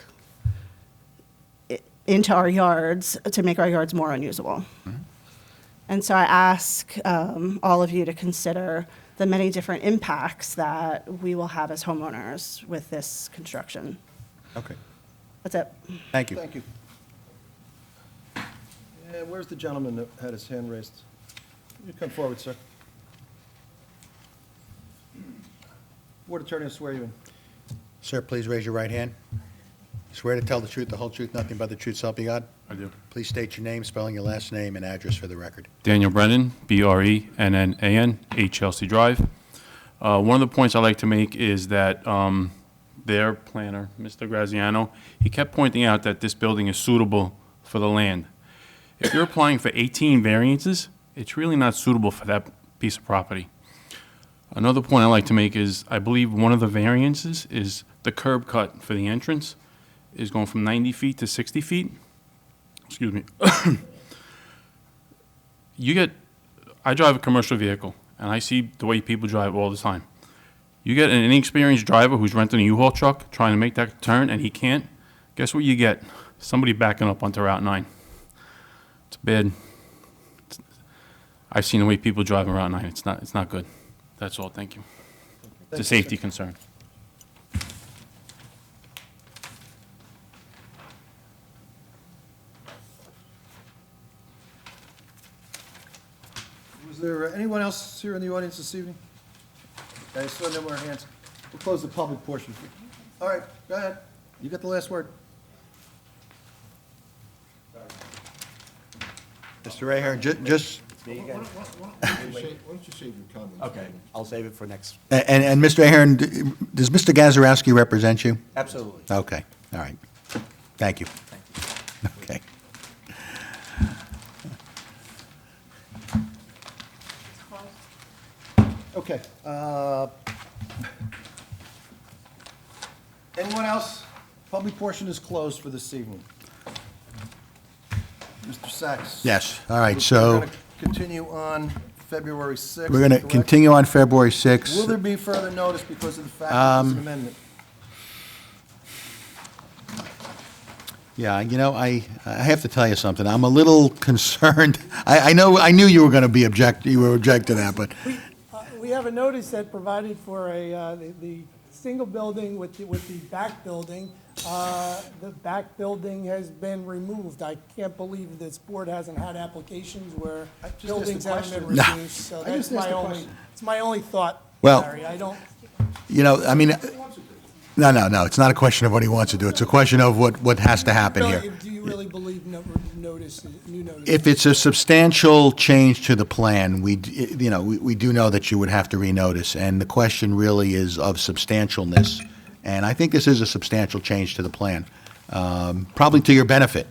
into our yards to make our yards more unusable. And so I ask all of you to consider the many different impacts that we will have as homeowners with this construction. Okay. That's it. Thank you. Thank you. And where's the gentleman that had his hand raised? You come forward, sir. Board Attorney will swear you in. Sir, please raise your right hand. Swear to tell the truth, the whole truth, nothing but the truth, so help you God? I do. Please state your name, spelling your last name, and address for the record. Daniel Brennan, Brennan, 8 Chelsea Drive. One of the points I like to make is that their planner, Mr. Graziano, he kept pointing out that this building is suitable for the land. If you're applying for 18 variances, it's really not suitable for that piece of property. Another point I'd like to make is, I believe one of the variances is the curb cut for the entrance is going from 90 feet to 60 feet. Excuse me. I drive a commercial vehicle, and I see the way people drive all the time. You get an inexperienced driver who's renting a U-Haul truck, trying to make that turn, and he can't. Guess what you get? Somebody backing up onto Route 9. It's bad. I've seen the way people drive on Route 9. It's not good. That's all. Thank you. It's a safety concern. Was there anyone else here in the audience this evening? I saw no more hands. We'll close the public portion. All right, go ahead. You got the last word. Mr. Ahern, just, Why don't you save your comments? Okay, I'll save it for next. and Mr. Ahern, does Mr. Gazarovski represent you? Absolutely. Okay, all right. Thank you. Okay. Okay. Anyone else? Public portion is closed for this evening. Mr. Sachs? Yes, all right, so We're going to continue on February 6th. we're going to correct? continue on February 6th. Will there be further notice because of the fact that it's an amendment? Yeah, I have to tell you something. I'm a little concerned. I knew you were going to be object to that, but We have a notice that provided for the single building with the back building. The back building has been removed. I can't believe this board hasn't had applications where just buildings asked a haven't been question. reduced. So I that's just asked a my question. it's my only thought, Well- Larry. I don't. I mean, no, it's not a question of what he wants to do. It's a question of what has to happen here. Do you really believe new notice? If it's a substantial change to the plan, we do know that you would have to renotice, and the question really is of substantialness. And I think this is a substantial change to the plan, probably to your benefit.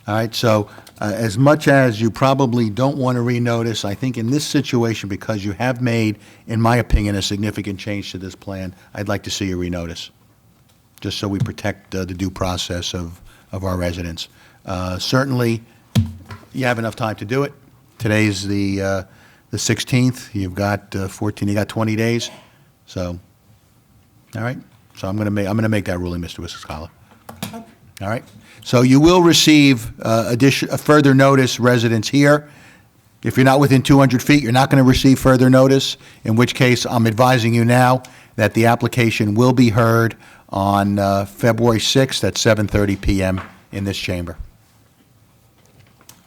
All right, so as much as you probably don't want to renotice, I think in this situation, because you have made, in my opinion, a significant change to this plan, I'd like to see you renotice, just so we protect the due process of our residents. Certainly, you have enough time to do it. Today's the 16th. You've got 14. You got 20 days. So, all right. So I'm going to make that ruling, Mr. Wiscascola. All right. So you will receive further notice, residents here. If you're not within 200 feet, you're not going to receive further notice. In which case, I'm advising you now that the application will be heard on February 6th at 7:30 p.m. in this chamber.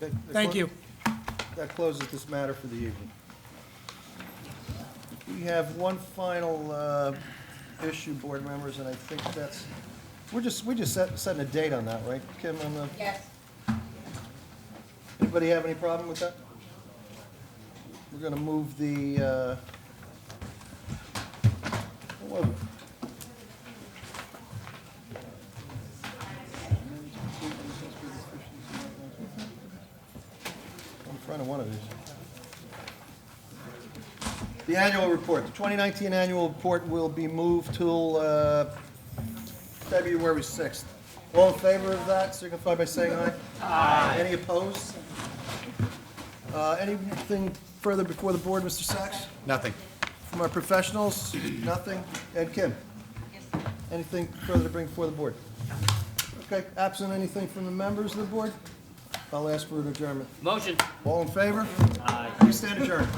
Okay, Thank you. That closes this matter for the evening. We have one final issue, board members, and I think that's, we're just setting a date on that, right, Kim? On the, Yes. anybody have any problem with that? We're going to move the, what was it? In front of one of these. The annual report, the 2019 annual report will be moved till February 6th. All in favor of that, signify by saying aye. Aye. Any opposed? Anything further before the board, Mr. Sachs? Nothing. From our professionals, nothing. Ed Kim? Anything further to bring before the board? Okay, absent anything from the members of the board, I'll ask for an adjournment. Motion. All in favor? Aye. We stand adjourned.